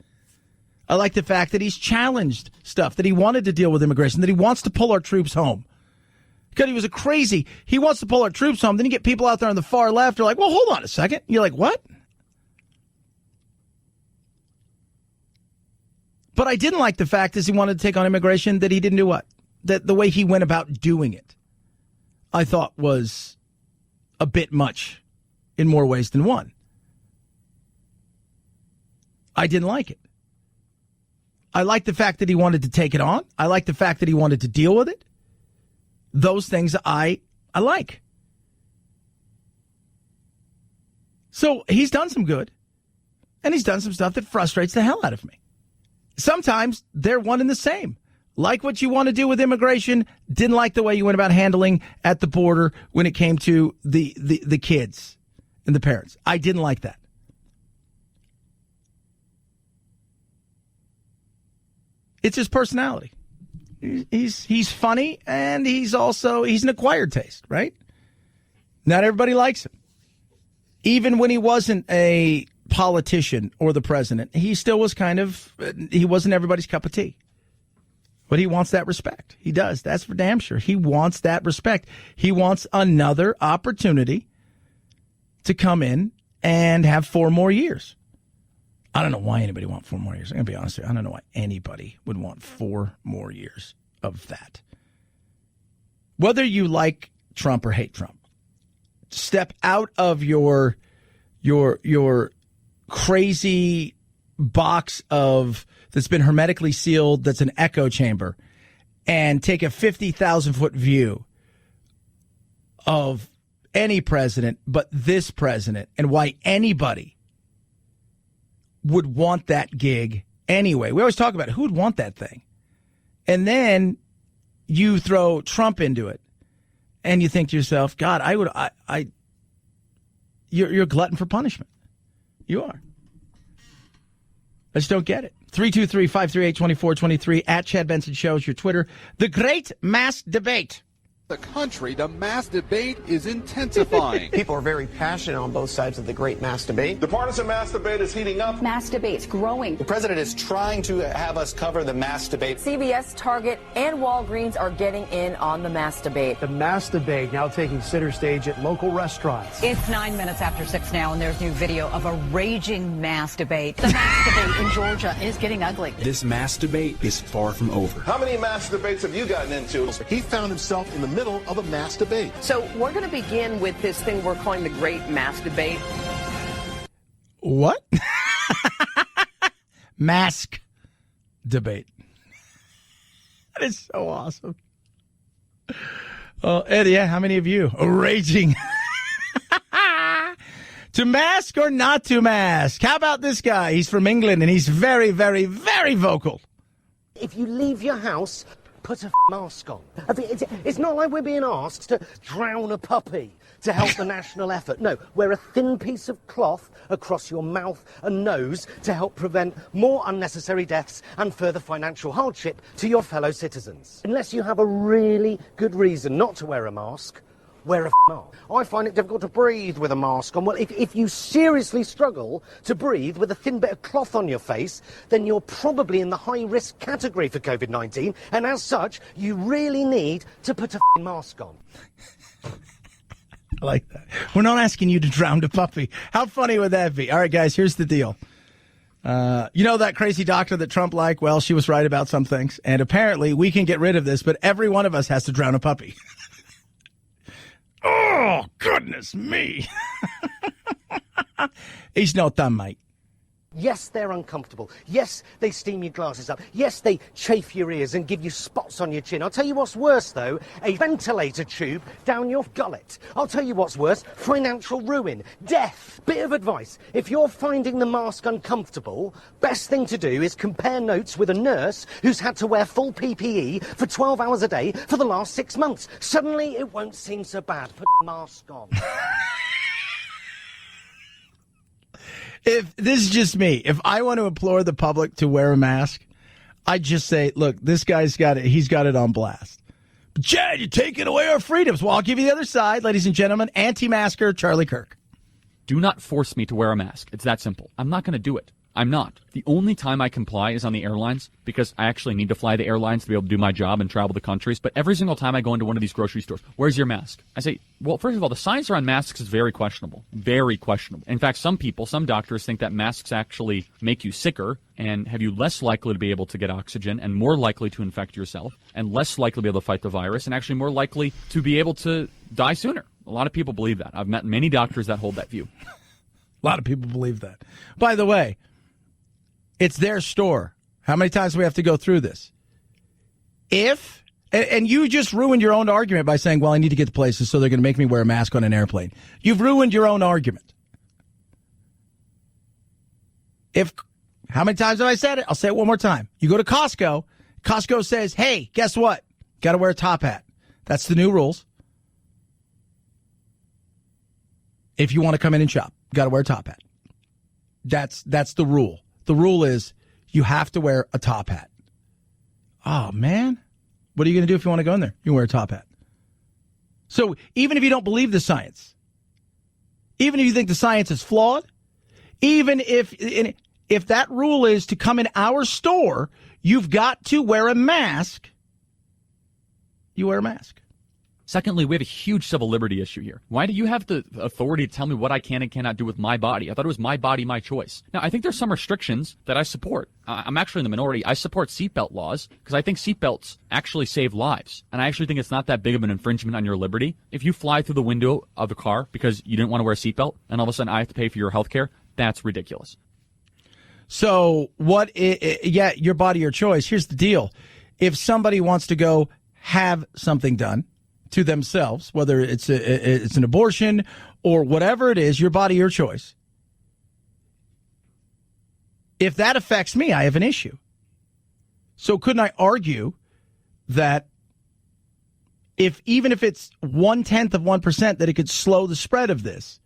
I like the fact that he's challenged stuff, that he wanted to deal with immigration, that he wants to pull our troops home. Because he was a crazy. He wants to pull our troops home. Then you get people out there on the far left who are like, well, hold on a second. You're like, what? But I didn't like the fact as he wanted to take on immigration that he didn't do what? That the way he went about doing it, I thought was a bit much in more ways than one. I didn't like it. I like the fact that he wanted to take it on. I like the fact that he wanted to deal with it. Those things I like. So he's done some good, and he's done some stuff that frustrates the hell out of me. Sometimes they're one and the same. Like what you want to do with immigration, didn't like the way you went about handling at the border when it came to the kids and the parents. I didn't like that. It's his personality. He's funny, and he's an acquired taste, right? Not everybody likes him. Even when he wasn't a politician or the president, he still was he wasn't everybody's cup of tea. But he wants that respect. He does. That's for damn sure. He wants that respect. He wants another opportunity to come in and have 4 more years. I don't know why anybody would want 4 more years. I'm going to be honest with you. I don't know why anybody would want 4 more years of that. Whether you like Trump or hate Trump, step out of your crazy box that's been hermetically sealed, that's an echo chamber, and take a 50,000-foot view of any president but this president, and why anybody would want that gig anyway. We always talk about who would want that thing. And then you throw Trump into it, and you think to yourself, God, you're a glutton for punishment. You are. I just don't get it. 323-538-2423 at Chad Benson Show is your Twitter. The Great Mass Debate. The country, the mask debate is intensifying. People are very passionate on both sides of the great mask debate. The partisan mask debate is heating up. Mask debate's growing. The president is trying to have us cover the mask debate. CVS, Target, and Walgreens are getting in on the mask debate. The mask debate now taking center stage at local restaurants. It's 9 minutes after 6 now, and there's new video of a raging mask debate. The mask debate in Georgia is getting ugly. This mask debate is far from over. How many mask debates have you gotten into? He found himself in the middle of a mass debate. So we're going to begin with this thing we're calling the Great Mask Debate. What? Mask debate. That is so awesome. Eddie, how many of you are raging? To mask or not to mask? How about this guy? He's from England and he's very, very, very vocal. If you leave your house, put a mask on. It's not like we're being asked to drown a puppy to help the national effort. No, wear a thin piece of cloth across your mouth and nose to help prevent more unnecessary deaths and further financial hardship to your fellow citizens. Unless you have a really good reason not to wear a mask, wear a mask. I find it difficult to breathe with a mask on. Well, if you seriously struggle to breathe with a thin bit of cloth on your face, then you're probably in the high-risk category for COVID-19, and as such, you really need to put a mask on. I like that. We're not asking you to drown a puppy. How funny would that be? All right, guys, here's the deal. You know that crazy doctor that Trump liked? Well, she was right about some things, and apparently we can get rid of this, but every one of us has to drown a puppy. Oh, goodness me. He's not done, mate. Yes, they're uncomfortable. Yes, they steam your glasses up. Yes, they chafe your ears and give you spots on your chin. I'll tell you what's worse, though, a ventilator tube down your gullet. I'll tell you what's worse, financial ruin, death. Bit of advice, if you're finding the mask uncomfortable, best thing to do is compare notes with a nurse who's had to wear full PPE for 12 hours a day for the last 6 months. Suddenly, it won't seem so bad. Put the mask on. If this is just me, if I want to implore the public to wear a mask, I just say, look, this guy's got it. He's got it on blast. But Chad, you're taking away our freedoms. Well, I'll give you the other side, ladies and gentlemen. Anti-masker Charlie Kirk. Do not force me to wear a mask. It's that simple. I'm not going to do it. I'm not. The only time I comply is on the airlines because I actually need to fly the airlines to be able to do my job and travel the countries. But every single time I go into one of these grocery stores, where's your mask? I say, well, first of all, the science around masks is very questionable. Very questionable. In fact, some doctors think that masks actually make you sicker and have you less likely to be able to get oxygen and more likely to infect yourself and less likely to be able to fight the virus and actually more likely to be able to die sooner. A lot of people believe that. I've met many doctors that hold that view. A lot of people believe that. By the way, it's their store. How many times do we have to go through this? And you just ruined your own argument by saying, well, I need to get to places, so they're going to make me wear a mask on an airplane. You've ruined your own argument. How many times have I said it? I'll say it one more time. You go to Costco. Costco says, hey, guess what? Got to wear a top hat. That's the new rules. If you want to come in and shop, got to wear a top hat. That's the rule. The rule is you have to wear a top hat. Oh, man. What are you going to do if you want to go in there? You wear a top hat. So even if you don't believe the science, even if you think the science is flawed, even if that rule is to come in our store, you've got to wear a mask. You wear a mask. Secondly, we have a huge civil liberty issue here. Why do you have the authority to tell me what I can and cannot do with my body? I thought it was my body, my choice. Now, I think there's some restrictions that I support. I'm actually in the minority. I support seatbelt laws because I think seatbelts actually save lives. And I actually think it's not that big of an infringement on your liberty. If you fly through the window of a car because you didn't want to wear a seatbelt and all of a sudden I have to pay for your health care, that's ridiculous. So yeah, your body, your choice. Here's the deal. If somebody wants to go have something done to themselves, whether it's an abortion or whatever it is, your body, your choice. If that affects me, I have an issue. So couldn't I argue that even if it's 0.1%, that it could slow the spread of this?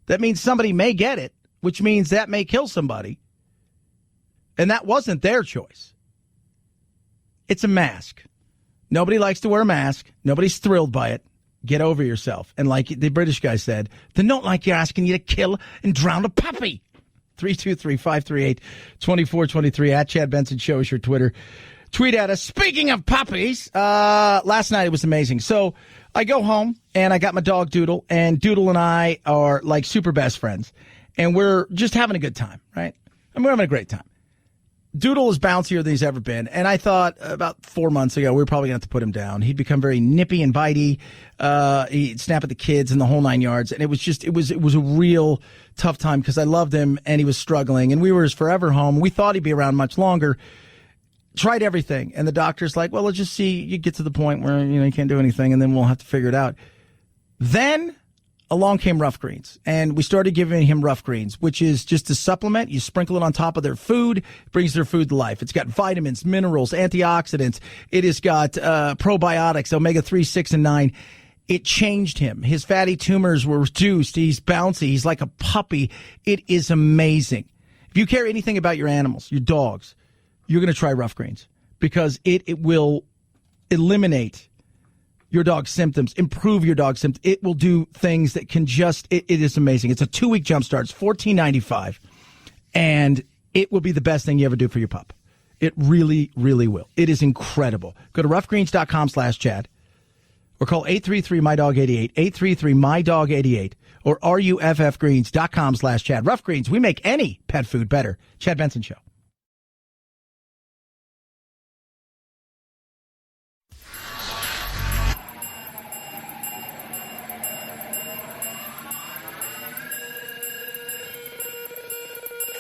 That means somebody may get it, which means that may kill somebody. And that wasn't their choice. It's a mask. Nobody likes to wear a mask. Nobody's thrilled by it. Get over yourself. And like the British guy said, then don't like you're asking you to kill and drown a puppy. 323-538-2423 at Chad Benson Show is your Twitter. Tweet at us. Speaking of puppies, last night it was amazing. So I go home and I got my dog Doodle, and Doodle and I are like super best friends, and we're just having a good time, right? And we're having a great time. Doodle is bouncier than he's ever been, and I thought about 4 months ago we were probably going to have to put him down. He'd become very nippy and bitey. He'd snap at the kids and the whole 9 yards, and it was a real tough time because I loved him and he was struggling, and we were his forever home. We thought he'd be around much longer. Tried everything, and the doctor's like, well, let's just see you get to the point where you can't do anything, and then we'll have to figure it out. Then along came Rough Greens, and we started giving him Rough Greens, which is just a supplement. You sprinkle it on top of their food, brings their food to life. It's got vitamins, minerals, antioxidants. It has got probiotics, omega-3, 6, and 9. It changed him. His fatty tumors were reduced. He's bouncy. He's like a puppy. It is amazing. If you care anything about your animals, your dogs, you're going to try Rough Greens because it will eliminate your dog's symptoms, improve your dog's symptoms. It will do things that can it is amazing. It's a 2-week jump start. It's $14.95, and it will be the best thing you ever do for your pup. It really, really will. It is incredible. Go to roughgreens.com/Chad or call 833-MyDog88, 833-MyDog88, or ruffgreens.com/Chad. Rough Greens, we make any pet food better. Chad Benson Show.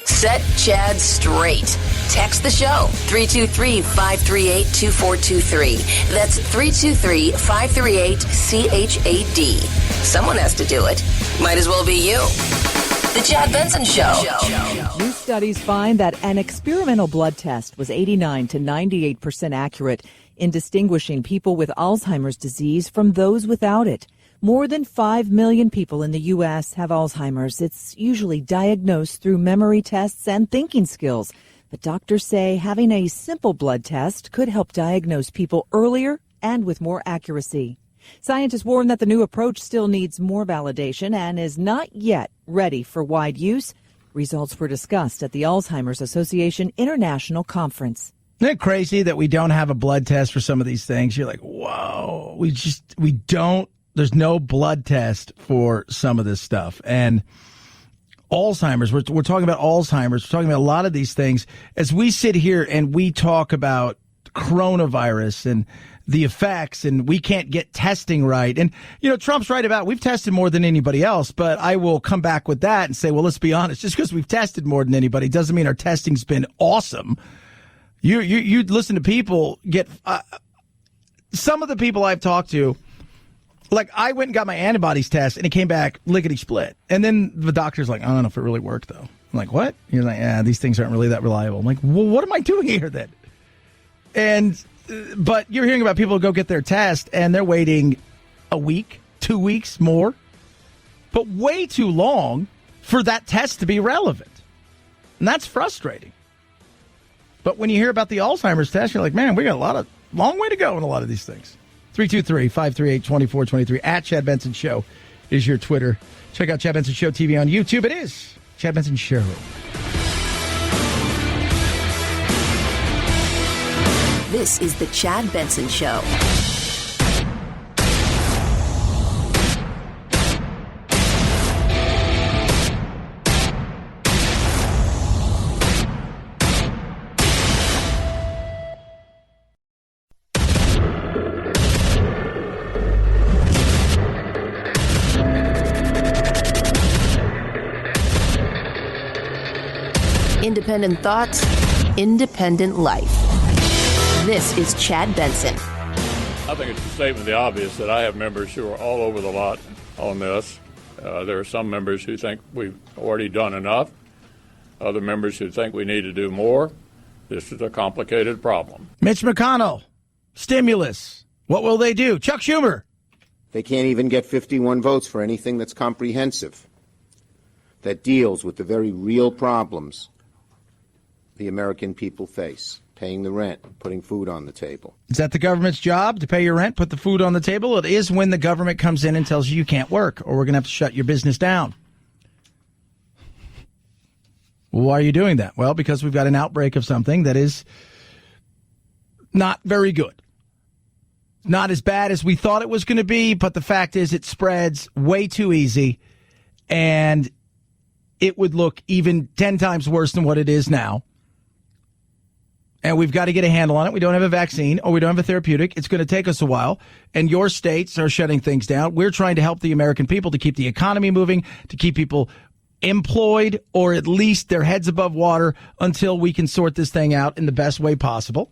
Set Chad straight. Text the show, 323-538-2423. That's 323-538-CHAD. Someone has to do it. Might as well be you. The Chad Benson Show. New studies find that an experimental blood test was 89 to 98% accurate in distinguishing people with Alzheimer's disease from those without it. More than 5 million people in the U.S. have Alzheimer's. It's usually diagnosed through memory tests and thinking skills. But doctors say having a simple blood test could help diagnose people earlier and with more accuracy. Scientists warn that the new approach still needs more validation and is not yet ready for wide use. Results were discussed at the Alzheimer's Association International Conference. Isn't it crazy that we don't have a blood test for some of these things? You're like, whoa, we don't. There's no blood test for some of this stuff. And Alzheimer's, we're talking about Alzheimer's. We're talking about a lot of these things. As we sit here and we talk about coronavirus and the effects, and we can't get testing right. And, Trump's right about we've tested more than anybody else, but I will come back with that and say, well, let's be honest. Just because we've tested more than anybody doesn't mean our testing's been awesome. You listen to people get some of the people I've talked to. Like, I went and got my antibodies test, and it came back lickety-split. And then the doctor's like, I don't know if it really worked, though. I'm like, what? You're like, yeah, these things aren't really that reliable. I'm like, well, what am I doing here then? But you're hearing about people who go get their test, and they're waiting a week, 2 weeks more. But way too long for that test to be relevant. And that's frustrating. But when you hear about the Alzheimer's test, you're like, man, we got a long way to go in a lot of these things. 323-538-2423 at Chad Benson Show is your Twitter. Check out Chad Benson Show TV on YouTube. It is Chad Benson Show. This is the Chad Benson Show. Independent thoughts, independent life. This is Chad Benson. I think it's a statement of the obvious that I have members who are all over the lot on this. There are some members who think we've already done enough. Other members who think we need to do more. This is a complicated problem. Mitch McConnell, stimulus. What will they do? Chuck Schumer. They can't even get 51 votes for anything that's comprehensive, that deals with the very real problems the American people face. paying the rent, putting food on the table. Is that the government's job, to pay your rent, put the food on the table? It is when the government comes in and tells you can't work, or we're going to have to shut your business down. Well, why are you doing that? Well, because we've got an outbreak of something that is not very good. Not as bad as we thought it was going to be, but the fact is it spreads way too easy, and it would look even 10 times worse than what it is now. And we've got to get a handle on it. We don't have a vaccine, or we don't have a therapeutic. It's going to take us a while. And your states are shutting things down. We're trying to help the American people to keep the economy moving, to keep people employed, or at least their heads above water until we can sort this thing out in the best way possible.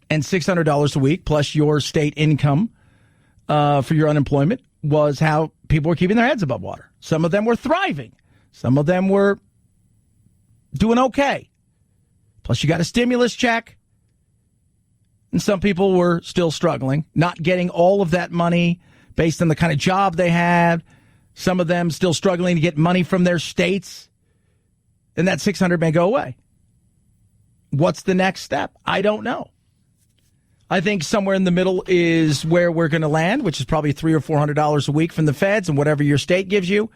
And $600 a week plus your state income for your unemployment was how people were keeping their heads above water. Some of them were thriving. Some of them were doing okay. Plus, you got a stimulus check. And some people were still struggling, not getting all of that money based on the kind of job they had. Some of them still struggling to get money from their states. And that $600 may go away. What's the next step? I don't know. I think somewhere in the middle is where we're going to land, which is probably $300 or $400 a week from the feds and whatever your state gives you.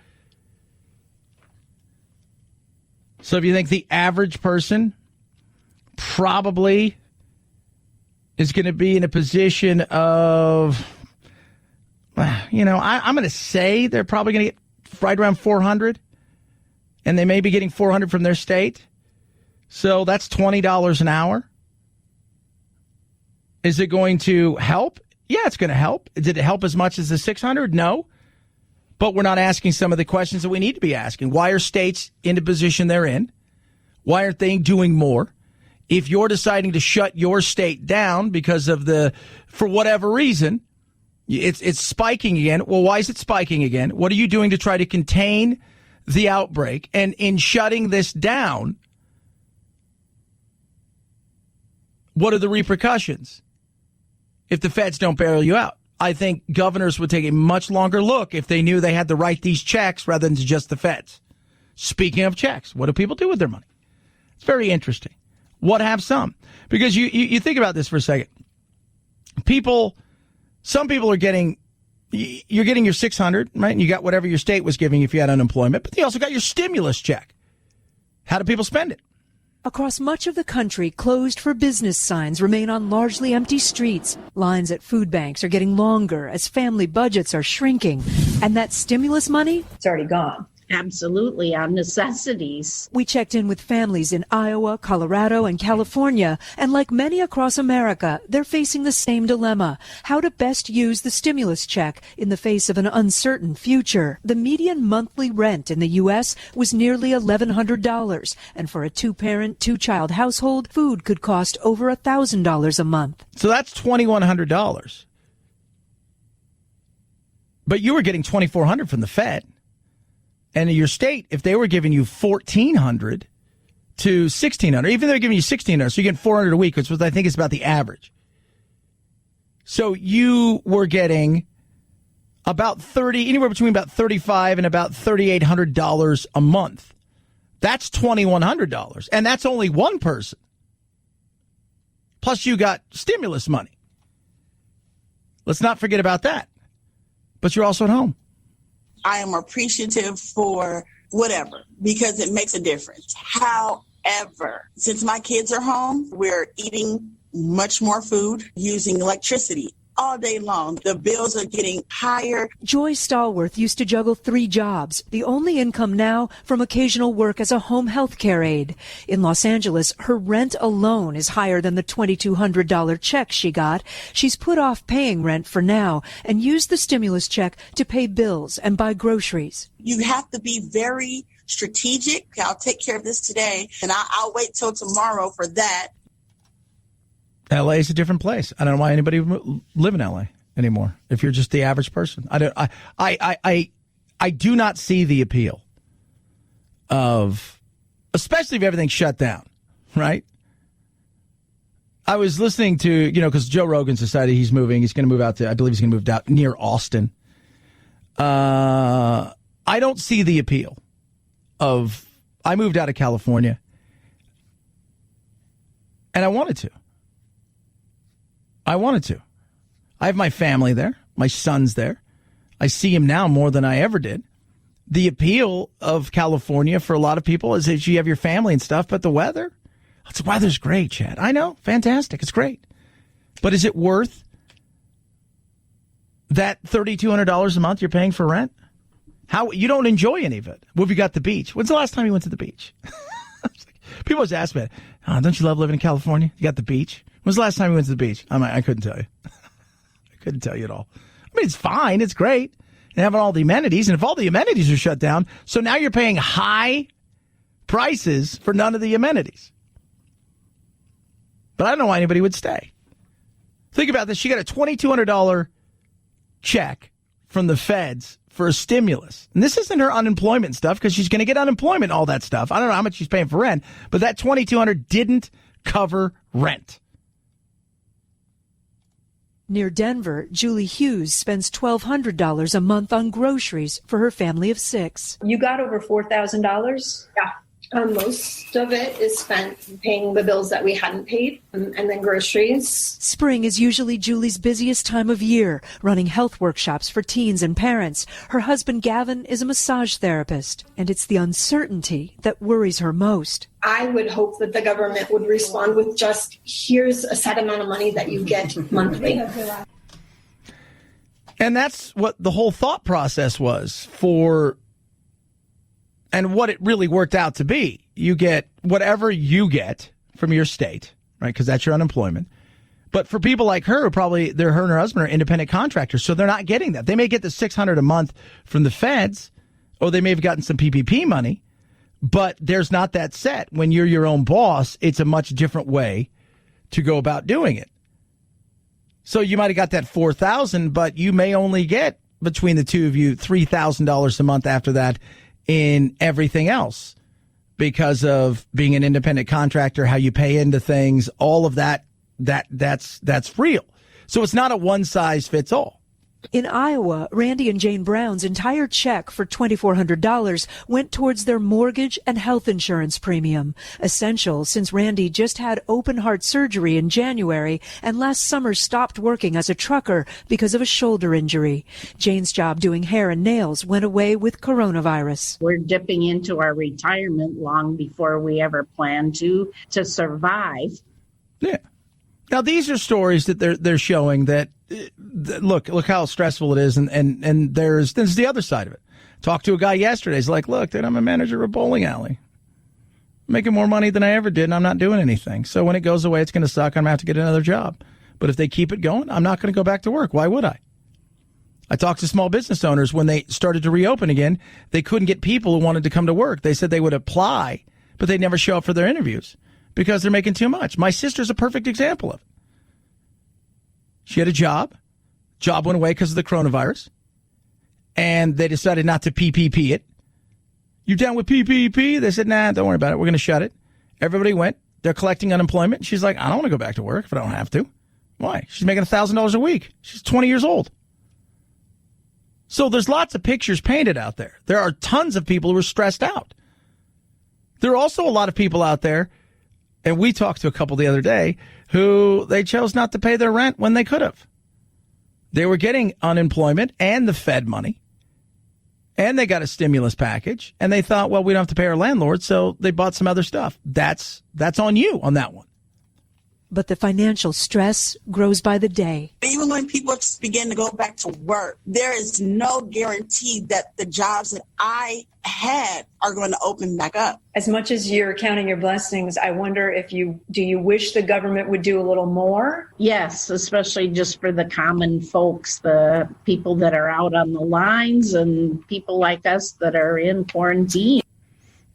So if you think the average person probably is going to be in a position of, I'm going to say they're probably going to get right around 400, and they may be getting 400 from their state. So that's $20 an hour. Is it going to help? Yeah, it's going to help. Did it help as much as the 600? No. But we're not asking some of the questions that we need to be asking. Why are states in the position they're in? Why aren't they doing more? If you're deciding to shut your state down because of for whatever reason, it's spiking again. Well, why is it spiking again? What are you doing to try to contain the outbreak? And in shutting this down, what are the repercussions if the feds don't bail you out? I think governors would take a much longer look if they knew they had to write these checks rather than to just the feds. Speaking of checks, what do people do with their money? It's very interesting. What have some? Because you think about this for a second. Some people are getting, you're getting your $600, right? And you got whatever your state was giving if you had unemployment, but you also got your stimulus check. How do people spend it? Across much of the country, closed for business signs remain on largely empty streets. Lines at food banks are getting longer as family budgets are shrinking. And that stimulus money? It's already gone. Absolutely, on necessities. We checked in with families in Iowa, Colorado, and California, and like many across America, they're facing the same dilemma: how to best use the stimulus check in the face of an uncertain future. The median monthly rent in the U.S. was nearly $1,100, and for a two-parent, two-child household, food could cost over $1,000 a month. So that's $2,100. But you were getting $2,400 from the Fed. And in your state, if they were giving you $1,400 to $1,600, even though they're giving you $1,600, so you're getting $400 a week, which I think is about the average. So you were getting about anywhere between about $3,500 and about $3,800 a month. That's $2,100, and that's only one person. Plus, you got stimulus money. Let's not forget about that. But you're also at home. I am appreciative for whatever, because it makes a difference. However, since my kids are home, we're eating much more food, using electricity all day long. The bills are getting higher. Joy Stallworth used to juggle 3 jobs, the only income now from occasional work as a home health care aide. In Los Angeles, her rent alone is higher than the $2,200 check she got. She's put off paying rent for now and used the stimulus check to pay bills and buy groceries. You have to be very strategic. I'll take care of this today, and I'll wait till tomorrow for that. LA is a different place. I don't know why anybody would live in LA anymore. If you're just the average person, I do not see the appeal of, especially if everything's shut down, right? I was listening to, because Joe Rogan's decided he's moving. He's going to move out to, I believe he's going to move out near Austin. I don't see the appeal of I moved out of California, and I wanted to. I have my family there. My son's there. I see him now more than I ever did. The appeal of California for a lot of people is that you have your family and stuff, but the weather's great, Chad. I know, fantastic, it's great. But is it worth that $3,200 a month you're paying for rent? How you don't enjoy any of it? Well, have you got the beach? When's the last time you went to the beach? People always ask me, don't you love living in California? You got the beach? When's the last time you went to the beach? I couldn't tell you. I couldn't tell you at all. I mean, it's fine. It's great. And having all the amenities. And if all the amenities are shut down, so now you're paying high prices for none of the amenities. But I don't know why anybody would stay. Think about this. She got a $2,200 check from the feds for a stimulus. And this isn't her unemployment stuff because she's going to get unemployment, all that stuff. I don't know how much she's paying for rent, but that $2,200 didn't cover rent. Near Denver, Julie Hughes spends $1,200 a month on groceries for her family of 6. You got over $4,000? Yeah. Most of it is spent paying the bills that we hadn't paid and then groceries. Spring is usually Julie's busiest time of year, running health workshops for teens and parents. Her husband, Gavin, is a massage therapist, and it's the uncertainty that worries her most. I would hope that the government would respond with just, here's a set amount of money that you get monthly. And that's what the whole thought process was for, and what it really worked out to be. You get whatever you get from your state, right? Because that's your unemployment. But for people like her, probably her and her husband are independent contractors, so they're not getting that. They may get the $600 a month from the feds, or they may have gotten some PPP money, but there's not that set. When you're your own boss, it's a much different way to go about doing it. So you might have got that $4,000, but you may only get, between the two of you, $3,000 a month after that in everything else because of being an independent contractor, how you pay into things, all of that's real. So it's not a one size fits all. In Iowa, Randy and Jane Brown's entire check for $2,400 went towards their mortgage and health insurance premium, essential since Randy just had open heart surgery in January and last summer stopped working as a trucker because of a shoulder injury. Jane's job doing hair and nails went away with coronavirus. We're dipping into our retirement long before we ever plan to survive. Yeah. Now, these are stories that they're showing that, look how stressful it is, and there's the other side of it. Talked to a guy yesterday. He's like, look, dude, I'm a manager of a bowling alley. I'm making more money than I ever did, and I'm not doing anything. So when it goes away, it's going to suck. I'm going to have to get another job. But if they keep it going, I'm not going to go back to work. Why would I? I talked to small business owners when they started to reopen again. They couldn't get people who wanted to come to work. They said they would apply, but they'd never show up for their interviews because they're making too much. My sister's a perfect example of it. She had a job. Job went away because of the coronavirus. And they decided not to PPP it. You down with PPP? They said, nah, don't worry about it. We're going to shut it. Everybody went. They're collecting unemployment. She's like, I don't want to go back to work if I don't have to. Why? She's making $1,000 a week. She's 20 years old. So there's lots of pictures painted out there. There are tons of people who are stressed out. There are also a lot of people out there, and we talked to a couple the other day, who they chose not to pay their rent when they could have. They were getting unemployment and the Fed money, and they got a stimulus package, and they thought, well, we don't have to pay our landlord, so they bought some other stuff. That's on you on that one. But the financial stress grows by the day. Even when people begin to go back to work, there is no guarantee that the jobs that I had are going to open back up. As much as you're counting your blessings, I wonder if do you wish the government would do a little more? Yes, especially just for the common folks, the people that are out on the lines and people like us that are in quarantine.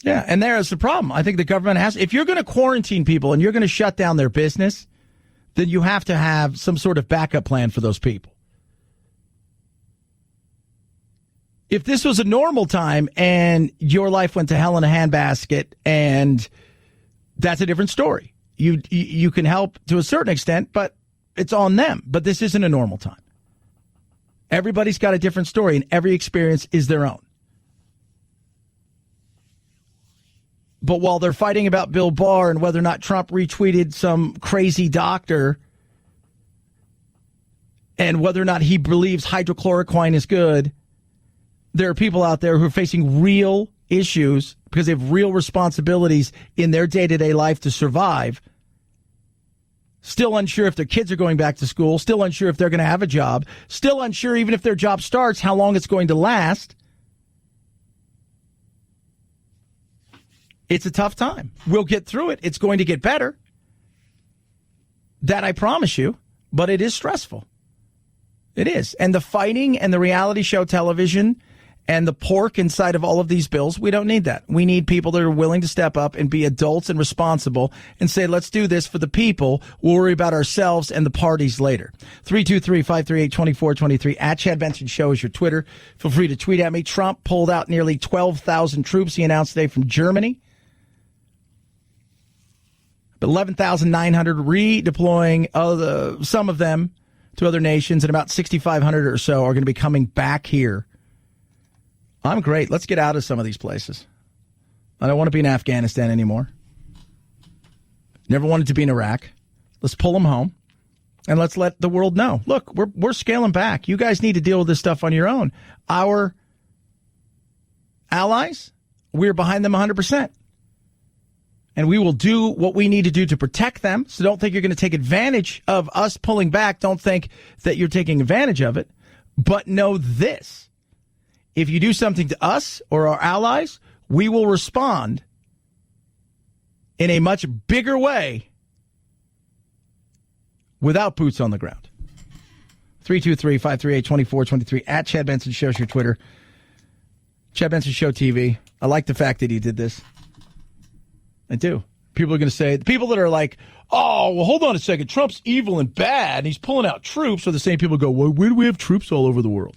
Yeah, and there's the problem. I think the government has, if you're going to quarantine people and you're going to shut down their business, then you have to have some sort of backup plan for those people. If this was a normal time and your life went to hell in a handbasket, and that's a different story. You can help to a certain extent, but it's on them. But this isn't a normal time. Everybody's got a different story, and every experience is their own. But while they're fighting about Bill Barr and whether or not Trump retweeted some crazy doctor and whether or not he believes hydrochloroquine is good, there are people out there who are facing real issues because they have real responsibilities in their day-to-day life to survive, still unsure if their kids are going back to school, still unsure if they're going to have a job, still unsure even if their job starts, how long it's going to last. It's a tough time. We'll get through it. It's going to get better. That I promise you, but it is stressful. It is. And the fighting and the reality show television and the pork inside of all of these bills, we don't need that. We need people that are willing to step up and be adults and responsible and say, let's do this for the people. We'll worry about ourselves and the parties later. 323-538-2423. At Chad Benson Show is your Twitter. Feel free to tweet at me. Trump pulled out nearly 12,000 troops, he announced today, from Germany. 11,900 redeploying, some of them to other nations, and about 6,500 or so are going to be coming back here. I'm great. Let's get out of some of these places. I don't want to be in Afghanistan anymore. Never wanted to be in Iraq. Let's pull them home, and let's let the world know. Look, we're scaling back. You guys need to deal with this stuff on your own. Our allies, we're behind them 100%. And we will do what we need to do to protect them. So don't think you're going to take advantage of us pulling back. Don't think that you're taking advantage of it. But know this. If you do something to us or our allies, we will respond in a much bigger way without boots on the ground. 323-538-2423. At Chad Benson Show is your Twitter. Chad Benson Show TV. I like the fact that he did this. I do. People are going to say, the people that are like, oh, well, hold on a second. Trump's evil and bad, and he's pulling out troops, are the same people who go, well, where do we have troops all over the world?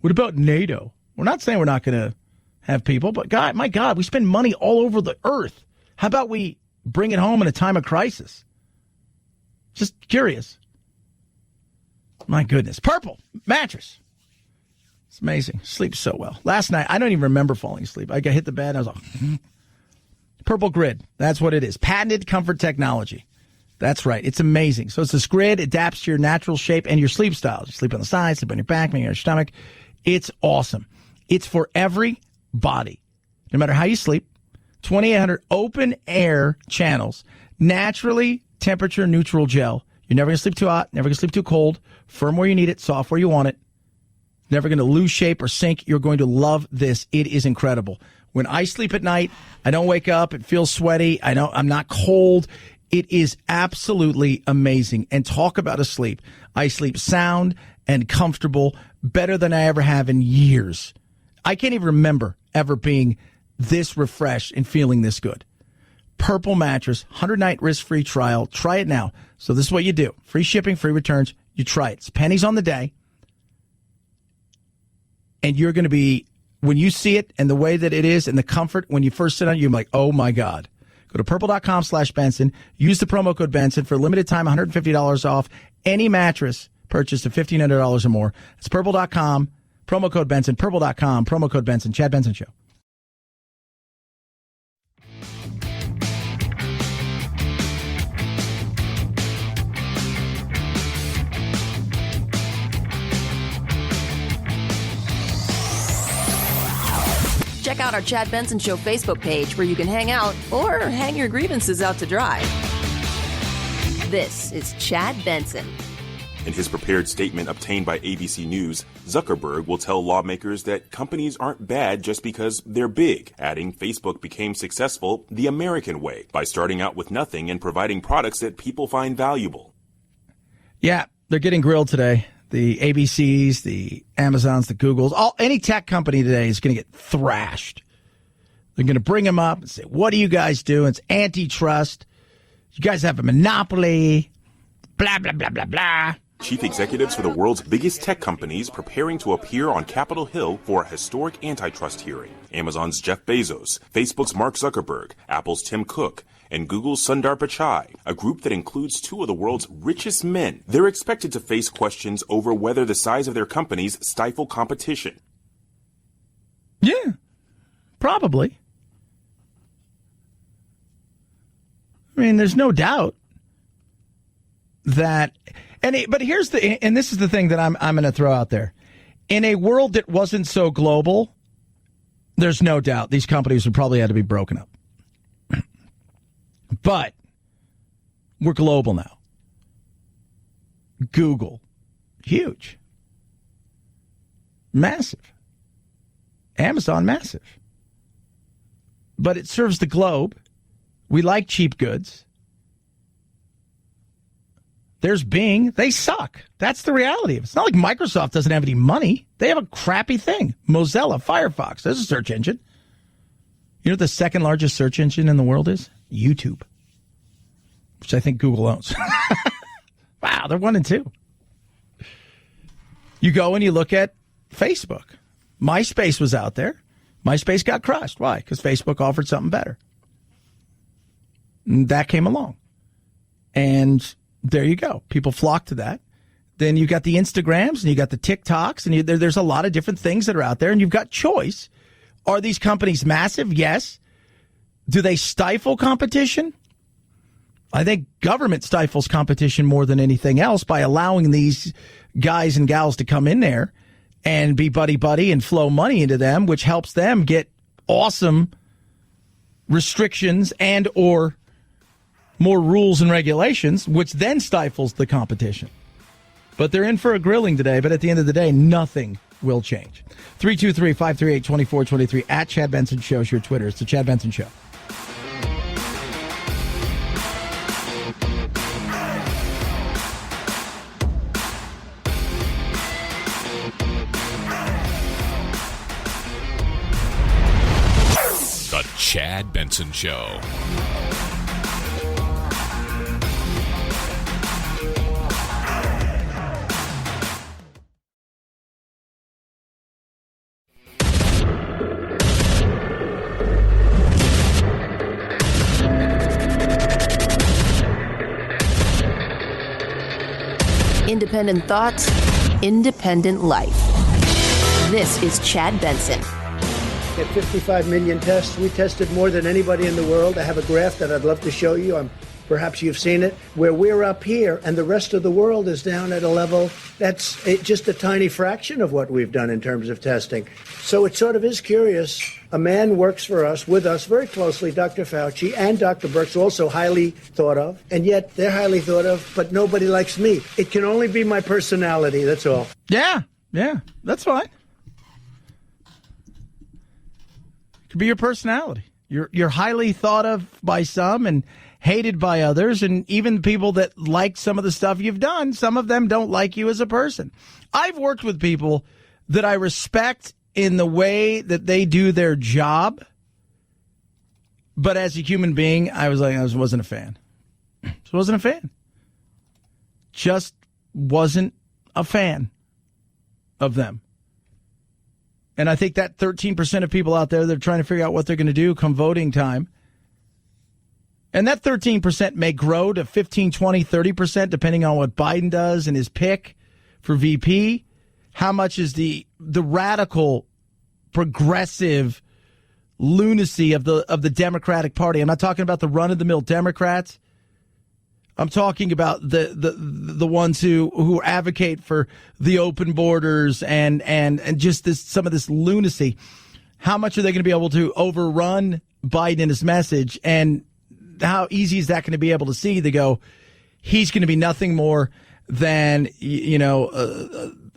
What about NATO? We're not saying we're not going to have people, but God, my God, we spend money all over the earth. How about we bring it home in a time of crisis? Just curious. My goodness. Purple mattress. It's amazing. Sleeps so well. Last night, I don't even remember falling asleep. I hit the bed. I was like, Purple Grid. That's what it is. Patented comfort technology. That's right. It's amazing. So it's this grid, adapts to your natural shape and your sleep styles. You sleep on the side, sleep on your back, maybe on your stomach. It's awesome. It's for every body. No matter how you sleep, 2,800 open air channels, naturally temperature neutral gel. You're never going to sleep too hot, never going to sleep too cold, firm where you need it, soft where you want it. Never going to lose shape or sink. You're going to love this. It is incredible. When I sleep at night, I don't wake up. It feels sweaty. I'm not cold. It is absolutely amazing. And talk about a sleep. I sleep sound and comfortable, better than I ever have in years. I can't even remember ever being this refreshed and feeling this good. Purple mattress, 100-night risk-free trial. Try it now. So this is what you do. Free shipping, free returns. You try it. It's pennies on the day. And you're going to be, when you see it and the way that it is and the comfort, when you first sit on it, you're like, oh my God. Go to purple.com/Benson. Use the promo code Benson for a limited time, $150 off any mattress purchase of $1,500 or more. It's purple.com, promo code Benson, purple.com, promo code Benson. Chad Benson Show. Check out our Chad Benson Show Facebook page where you can hang out or hang your grievances out to dry. This is Chad Benson. In his prepared statement obtained by ABC News, Zuckerberg will tell lawmakers that companies aren't bad just because they're big, adding Facebook became successful the American way by starting out with nothing and providing products that people find valuable. Yeah, they're getting grilled today. The ABCs, the Amazons, the Googles, any tech company today is going to get thrashed. They're going to bring them up and say, what do you guys do? It's antitrust. You guys have a monopoly. Blah, blah, blah, blah, blah. Chief executives for the world's biggest tech companies preparing to appear on Capitol Hill for a historic antitrust hearing. Amazon's Jeff Bezos, Facebook's Mark Zuckerberg, Apple's Tim Cook, and Google's Sundar Pichai, a group that includes two of the world's richest men. They're expected to face questions over whether the size of their companies stifle competition. Yeah, probably. I mean, there's no doubt that, but here's and this is the thing that I'm going to throw out there. In a world that wasn't so global, there's no doubt these companies would probably have to be broken up. But we're global now. Google, huge. Massive. Amazon, massive. But it serves the globe. We like cheap goods. There's Bing. They suck. That's the reality of it. It's not like Microsoft doesn't have any money. They have a crappy thing. Mozilla, Firefox. There's a search engine. You know what the second largest search engine in the world is? YouTube, which I think Google owns. Wow, they're 1 and 2. You go and you look at Facebook. MySpace was out there. MySpace got crushed. Why? Because Facebook offered something better. And that came along. And there you go. People flock to that. Then you got the Instagrams and you got the TikToks, and there's a lot of different things that are out there, and you've got choice. Are these companies massive? Yes. Do they stifle competition? I think government stifles competition more than anything else by allowing these guys and gals to come in there and be buddy-buddy and flow money into them, which helps them get awesome restrictions and or more rules and regulations, which then stifles the competition. But they're in for a grilling today, but at the end of the day, nothing will change. 323-538-2423 at Chad Benson Show is your Twitter. It's the Chad Benson Show. The Chad Benson Show. Independent thoughts, independent life. This is Chad Benson. At 55 million tests, we tested more than anybody in the world. I have a graph that I'd love to show you. Perhaps you've seen it, where we're up here and the rest of the world is down at a level that's just a tiny fraction of what we've done in terms of testing. So it sort of is curious. A man works for us, with us very closely, Dr. Fauci and Dr. Birx, also highly thought of, and yet they're highly thought of, but nobody likes me. It can only be my personality, that's all. Yeah, that's fine. It could be your personality. You're highly thought of by some and hated by others, and even people that like some of the stuff you've done, some of them don't like you as a person. I've worked with people that I respect in the way that they do their job, but as a human being, I wasn't a fan. Just wasn't a fan. Just wasn't a fan of them. And I think that 13% of people out there that are trying to figure out what they're going to do come voting time, and that 13% may grow to 15, 20, 30%, depending on what Biden does and his pick for VP. How much is the radical, progressive lunacy of the Democratic Party? I'm not talking about the run-of-the-mill Democrats. I'm talking about the ones who advocate for the open borders and just some of this lunacy. How much are they going to be able to overrun Biden and his message, and how easy is that going to be able to see? They go, he's going to be nothing more than,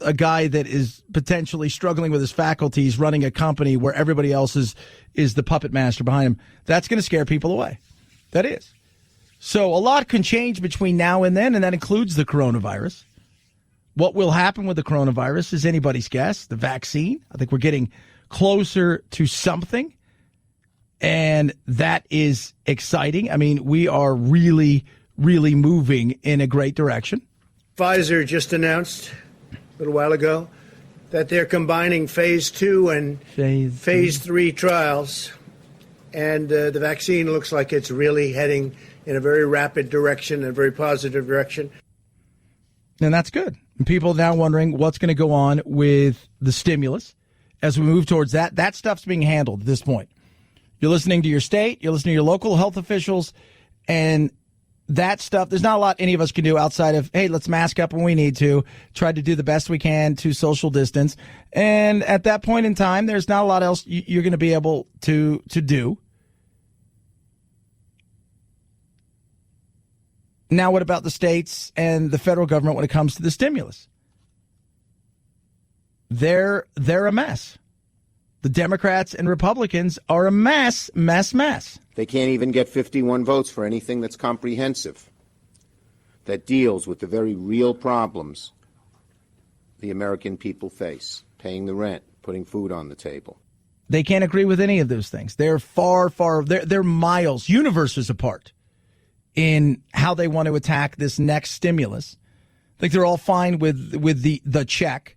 a guy that is potentially struggling with his faculties, running a company where everybody else is the puppet master behind him. That's going to scare people away. That is. So a lot can change between now and then, and that includes the coronavirus. What will happen with the coronavirus is anybody's guess. The vaccine, I think we're getting closer to something. And that is exciting. I mean, we are really, really moving in a great direction. Pfizer just announced a little while ago that they're combining phase 2 and phase 3 trials. And the vaccine looks like it's really heading in a very rapid direction, a very positive direction. And that's good. And people now wondering what's going to go on with the stimulus as we move towards that. That stuff's being handled at this point. You're listening to your state, you're listening to your local health officials, And that stuff, there's not a lot any of us can do outside of, hey, let's mask up when we need to, try to do the best we can to social distance. And at that point in time, there's not a lot else you're going to be able to do. Now, what about the states and the federal government when it comes to the stimulus? They're a mess. The Democrats and Republicans are a mess. They can't even get 51 votes for anything that's comprehensive, that deals with the very real problems the American people face, paying the rent, putting food on the table. They can't agree with any of those things. They're they're miles, universes apart in how they want to attack this next stimulus. I think they're all fine with the check,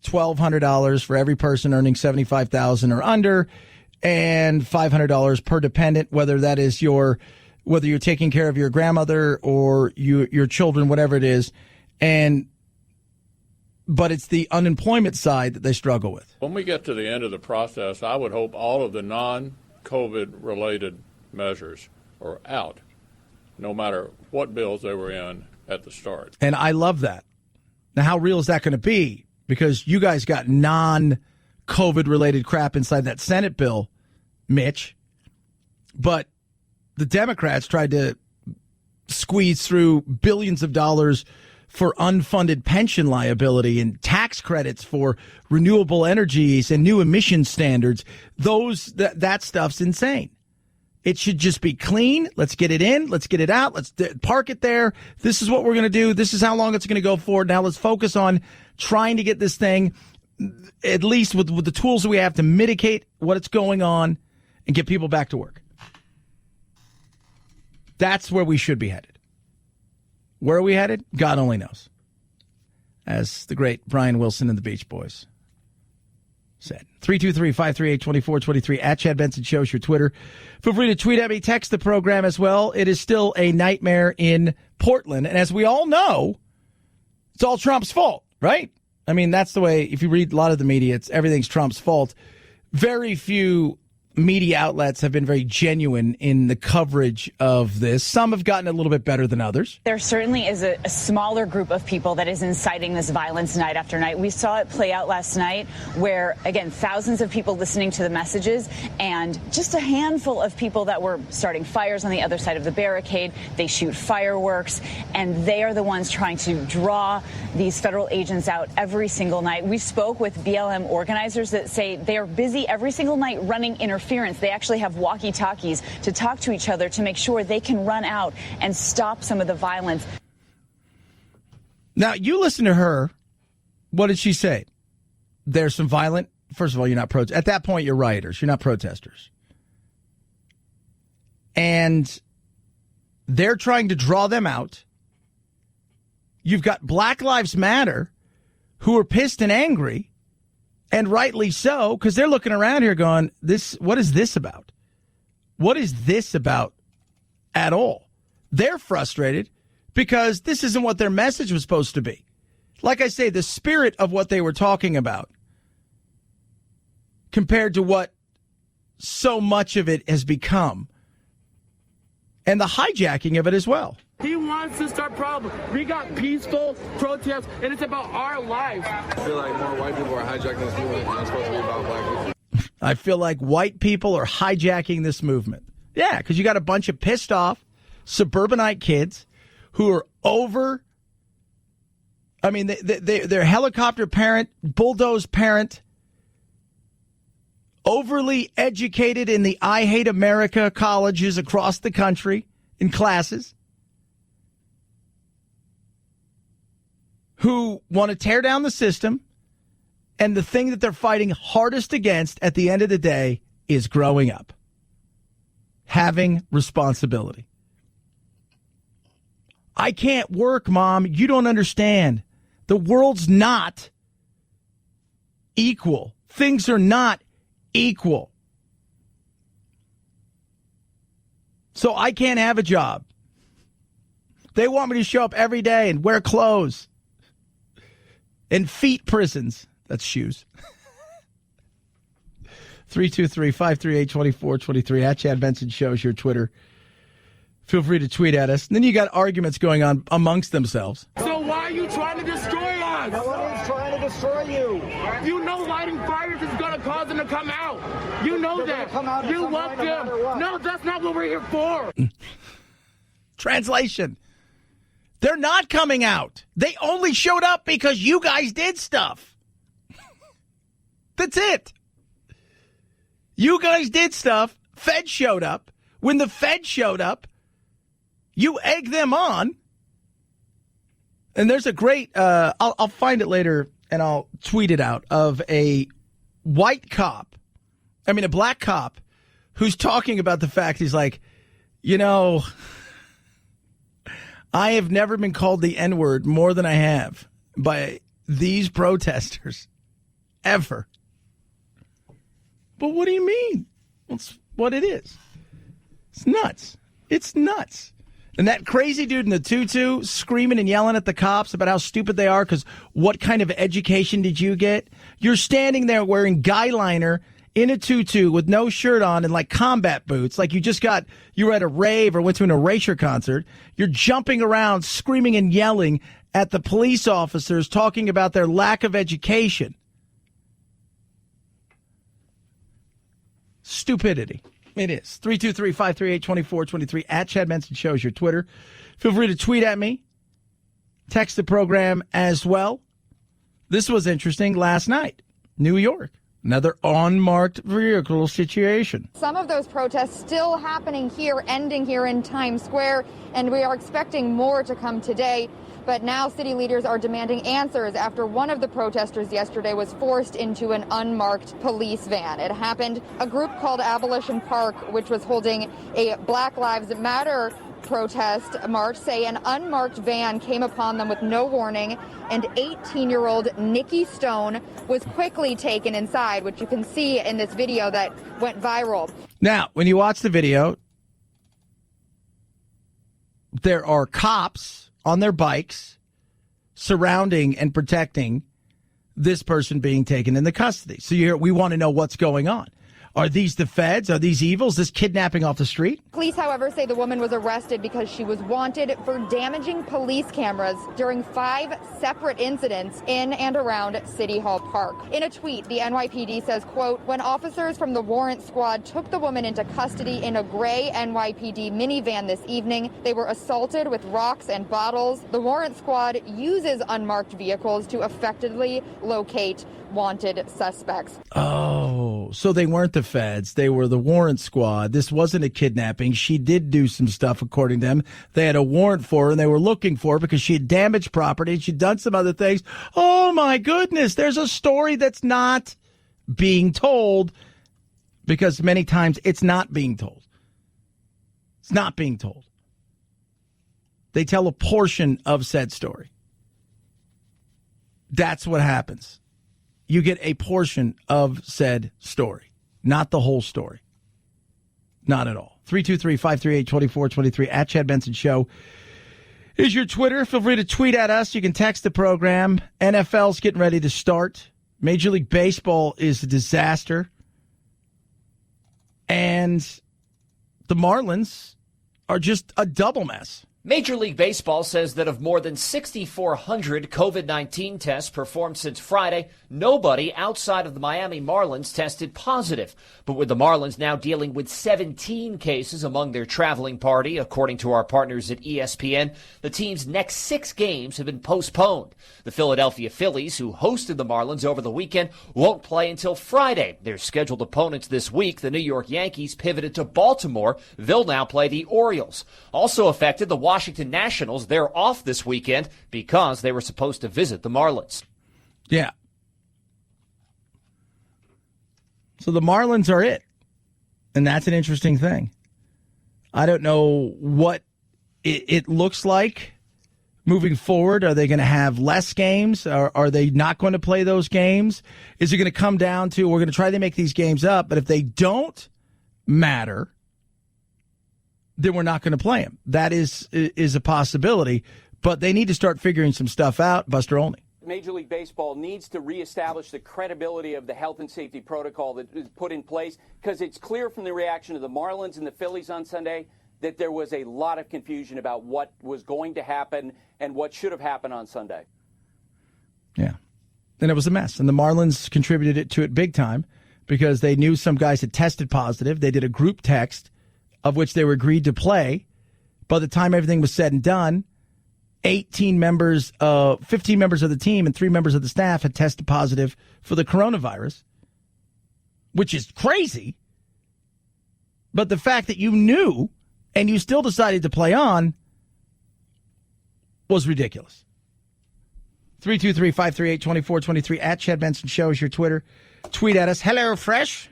$1,200 for every person earning $75,000 or under, and $500 per dependent, whether you're taking care of your grandmother or your children, whatever it is. But it's the unemployment side that they struggle with. When we get to the end of the process, I would hope all of the non-COVID related measures are out, no matter what bills they were in at the start. And I love that. Now, how real is that going to be? Because you guys got non-COVID related crap inside that Senate bill, Mitch. But the Democrats tried to squeeze through billions of dollars for unfunded pension liability and tax credits for renewable energies and new emission standards. That stuff's insane. It should just be clean. Let's get it in. Let's get it out. Let's park it there. This is what we're going to do. This is how long it's going to go for. Now let's focus on trying to get this thing, at least with the tools that we have, to mitigate what's going on and get people back to work. That's where we should be headed. Where are we headed? God only knows. As the great Brian Wilson and the Beach Boys said. 323-538-2423 at Chad Benson Show is your Twitter. Feel free to tweet at me, text the program as well. It is still a nightmare in Portland. And as we all know, it's all Trump's fault, right? I mean, that's the way, if you read a lot of the media, everything's Trump's fault. Very few media outlets have been very genuine in the coverage of this. Some have gotten a little bit better than others. There certainly is a smaller group of people that is inciting this violence night after night. We saw it play out last night where, again, thousands of people listening to the messages and just a handful of people that were starting fires on the other side of the barricade. They shoot fireworks, and they are the ones trying to draw these federal agents out every single night. We spoke with BLM organizers that say they are busy every single night running interference. They actually have walkie-talkies to talk to each other to make sure they can run out and stop some of the violence. Now, you listen to her. What did she say? There's some violent. First of all, you're not at that point, you're rioters. You're not protesters. And they're trying to draw them out. You've got Black Lives Matter who are pissed and angry. And rightly so, because they're looking around here going, what is this about? What is this about at all? They're frustrated because this isn't what their message was supposed to be. Like I say, the spirit of what they were talking about compared to what so much of it has become. And the hijacking of it as well. He wants to start problems. We got peaceful protests, and it's about our lives. I feel like more white people are hijacking this movement, and it's supposed to be about black people. I feel like white people are hijacking this movement. Yeah, because you got a bunch of pissed off suburbanite kids who are over. I mean, they're helicopter parent, bulldoze parent, overly educated in the I Hate America colleges across the country in classes, who want to tear down the system, and the thing that they're fighting hardest against at the end of the day is growing up, having responsibility. I can't work, Mom. You don't understand. The world's not equal. Things are not equal. So I can't have a job. They want me to show up every day and wear clothes. In feet prisons. That's shoes. 323-538-2423 at Chad Benson Show is your Twitter. Feel free to tweet at us. And then you got arguments going on amongst themselves. So why are you trying to destroy us? No one is trying to destroy you. You know lighting fires is going to cause them to come out. You know that. You want them. No, that's not what we're here for. Translation. They're not coming out. They only showed up because you guys did stuff. That's it. You guys did stuff. Fed showed up. When the Fed showed up, you egged them on. And there's a great, I'll find it later and I'll tweet it out, of a black cop who's talking about the fact, he's like, I have never been called the N-word more than I have by these protesters ever. But what do you mean? That's what it is. It's nuts. It's nuts. And that crazy dude in the tutu screaming and yelling at the cops about how stupid they are because what kind of education did you get? You're standing there wearing guy liner in a tutu with no shirt on and like combat boots, like you were at a rave or went to an Erasure concert. You're jumping around, screaming and yelling at the police officers, talking about their lack of education. Stupidity. It is. 323-538-2423 at Chad Benson Show is your Twitter. Feel free to tweet at me. Text the program as well. This was interesting last night. New York. Another unmarked vehicle situation. Some of those protests still happening here, ending here in Times Square, and we are expecting more to come today. But now city leaders are demanding answers after one of the protesters yesterday was forced into an unmarked police van. It happened, a group called Abolition Park, which was holding a Black Lives Matter protest march, say an unmarked van came upon them with no warning, and 18-year-old Nikki Stone was quickly taken inside, which you can see in this video that went viral. Now, when you watch the video, there are cops on their bikes surrounding and protecting this person being taken into custody. So we want to know what's going on. Are these the feds? Are these evil? Is this kidnapping off the street? Police, however, say the woman was arrested because she was wanted for damaging police cameras during 5 separate incidents in and around City Hall Park. In a tweet, the NYPD says, quote, when officers from the warrant squad took the woman into custody in a gray NYPD minivan this evening, they were assaulted with rocks and bottles. The warrant squad uses unmarked vehicles to effectively locate wanted suspects. Oh, so they weren't the feds. They were the warrant squad. This wasn't a kidnapping. She did do some stuff, according to them. They had a warrant for her, and they were looking for her because she had damaged property. She'd done some other things. Oh, my goodness. There's a story that's not being told because many times it's not being told. It's not being told. They tell a portion of said story. That's what happens. You get a portion of said story, not the whole story. Not at all. 323-538-2423 at Chad Benson Show is your Twitter. Feel free to tweet at us. You can text the program. NFL's getting ready to start. Major League Baseball is a disaster. And the Marlins are just a double mess. Major League Baseball says that of more than 6,400 COVID-19 tests performed since Friday, nobody outside of the Miami Marlins tested positive. But with the Marlins now dealing with 17 cases among their traveling party, according to our partners at ESPN, the team's next 6 games have been postponed. The Philadelphia Phillies, who hosted the Marlins over the weekend, won't play until Friday. Their scheduled opponents this week, the New York Yankees, pivoted to Baltimore. They'll now play the Orioles. Also affected, the Washington Nationals, they're off this weekend because they were supposed to visit the Marlins. Yeah. So the Marlins are it. And that's an interesting thing. I don't know what it looks like moving forward. Are they going to have less games? Are they not going to play those games? Is it going to come down to we're going to try to make these games up, but if they don't matter, then we're not going to play them. That is a possibility, but they need to start figuring some stuff out. Buster Olney. Major League Baseball needs to reestablish the credibility of the health and safety protocol that is put in place because it's clear from the reaction of the Marlins and the Phillies on Sunday that there was a lot of confusion about what was going to happen and what should have happened on Sunday. Yeah. And it was a mess. And the Marlins contributed to it big time because they knew some guys had tested positive. They did a group text of which they were agreed to play. By the time everything was said and done, 15 members of the team and 3 members of the staff had tested positive for the coronavirus, which is crazy. But the fact that you knew and you still decided to play on was ridiculous. 323-538-2423 at Chad Benson Show is your Twitter. Tweet at us. HelloFresh.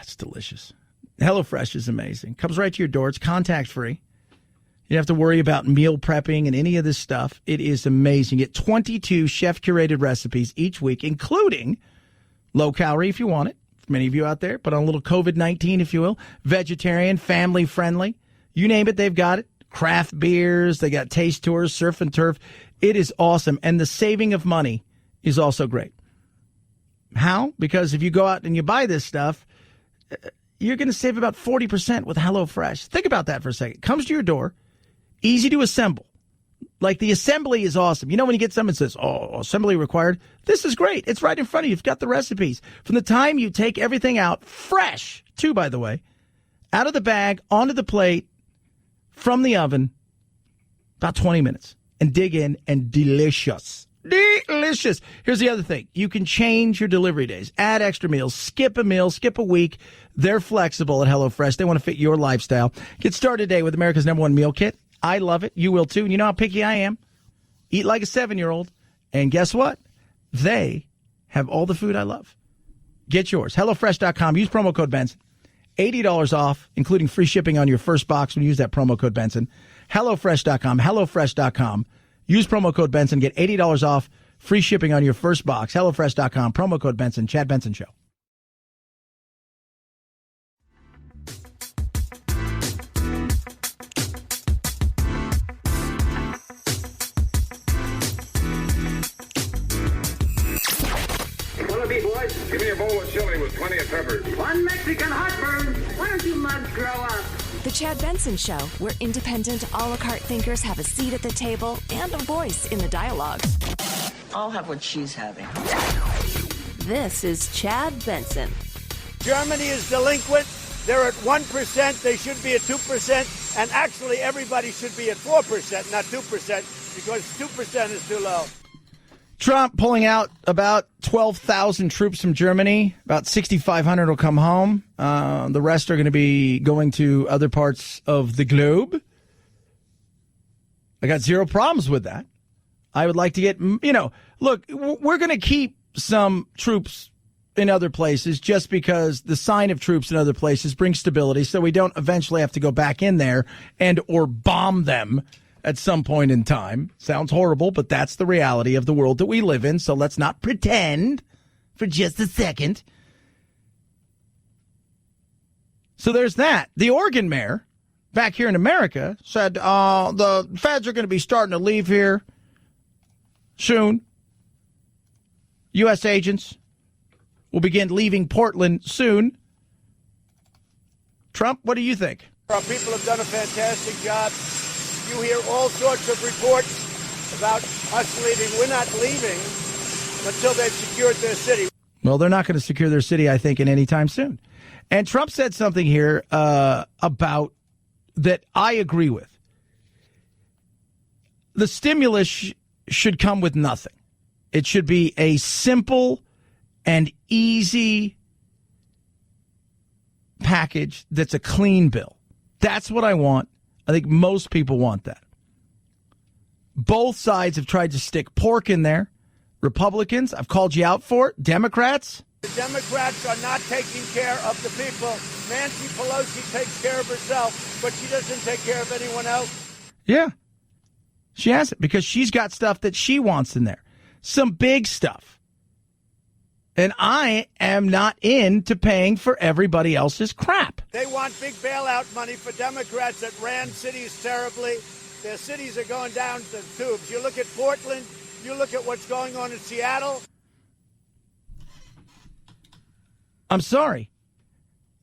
It's delicious. HelloFresh is amazing. Comes right to your door. It's contact free. You don't have to worry about meal prepping and any of this stuff. It is amazing. Get 22 chef-curated recipes each week, including low-calorie if you want it, for many of you out there, but on a little COVID-19, if you will, vegetarian, family-friendly. You name it, they've got it. Craft beers, they got taste tours, surf and turf. It is awesome, and the saving of money is also great. How? Because if you go out and you buy this stuff, you're going to save about 40% with HelloFresh. Think about that for a second. It comes to your door, easy to assemble. Like the assembly is awesome. You know when you get something that says, assembly required? This is great. It's right in front of you. You've got the recipes. From the time you take everything out, fresh, too, by the way, out of the bag, onto the plate, from the oven, about 20 minutes. And dig in, and delicious. Delicious. Here's the other thing. You can change your delivery days. Add extra meals. Skip a meal. Skip a week. They're flexible at HelloFresh. They want to fit your lifestyle. Get started today with America's #1 meal kit. I love it. You will too. And you know how picky I am. Eat like a 7-year-old. And guess what? They have all the food I love. Get yours. HelloFresh.com. Use promo code Benson. $80 off, including free shipping on your first box when you use that promo code Benson. HelloFresh.com. HelloFresh.com. Use promo code Benson. Get $80 off, free shipping on your first box. HelloFresh.com. Promo code Benson. Chad Benson Show. Boys, give me a bowl of chili with plenty of peppers. One Mexican heartburn. Why don't you mugs grow up? The Chad Benson Show, where independent, a la carte thinkers have a seat at the table and a voice in the dialogue. I'll have what she's having. This is Chad Benson. Germany is delinquent. They're at 1%. They should be at 2%. And actually, everybody should be at 4%, not 2%, because 2% is too low. Trump pulling out about 12,000 troops from Germany. About 6,500 will come home. The rest are going to be going to other parts of the globe. I got zero problems with that. I would like to get, look, we're going to keep some troops in other places just because the sign of troops in other places brings stability so we don't eventually have to go back in there and or bomb them at some point in time. Sounds horrible, but that's the reality of the world that we live in, so let's not pretend for just a second. So there's that. The Oregon mayor back here in America said the feds are going to be starting to leave here soon. U.S. agents will begin leaving Portland soon. Trump, what do you think? Our people have done a fantastic job. You hear all sorts of reports about us leaving. We're not leaving until they've secured their city. Well, they're not going to secure their city, I think, in any time soon. And Trump said something here about that I agree with. The stimulus should come with nothing. It should be a simple and easy package that's a clean bill. That's what I want. I think most people want that. Both sides have tried to stick pork in there. Republicans, I've called you out for it. Democrats. The Democrats are not taking care of the people. Nancy Pelosi takes care of herself, but she doesn't take care of anyone else. Yeah. She hasn't, because she's got stuff that she wants in there. Some big stuff. And I am not into paying for everybody else's crap. They want big bailout money for Democrats that ran cities terribly. Their cities are going down the tubes. You look at Portland, you look at what's going on in Seattle. I'm sorry.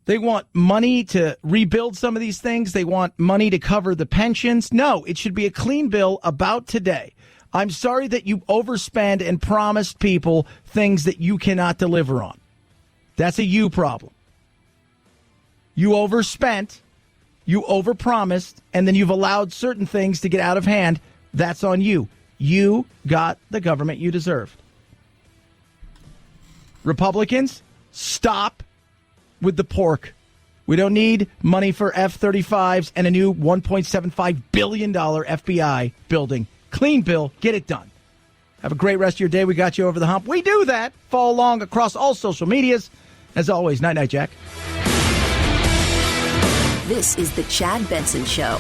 They want money to rebuild some of these things. They want money to cover the pensions. No, it should be a clean bill about today. I'm sorry that you overspend and promised people things that you cannot deliver on. That's a you problem. You overspent, you overpromised, and then you've allowed certain things to get out of hand. That's on you. You got the government you deserved. Republicans, stop with the pork. We don't need money for F-35s and a new $1.75 billion FBI building. Clean bill. Get it done. Have a great rest of your day. We got you over the hump. We do that. Follow along across all social medias. As always, night-night, Jack. This is the Chad Benson Show.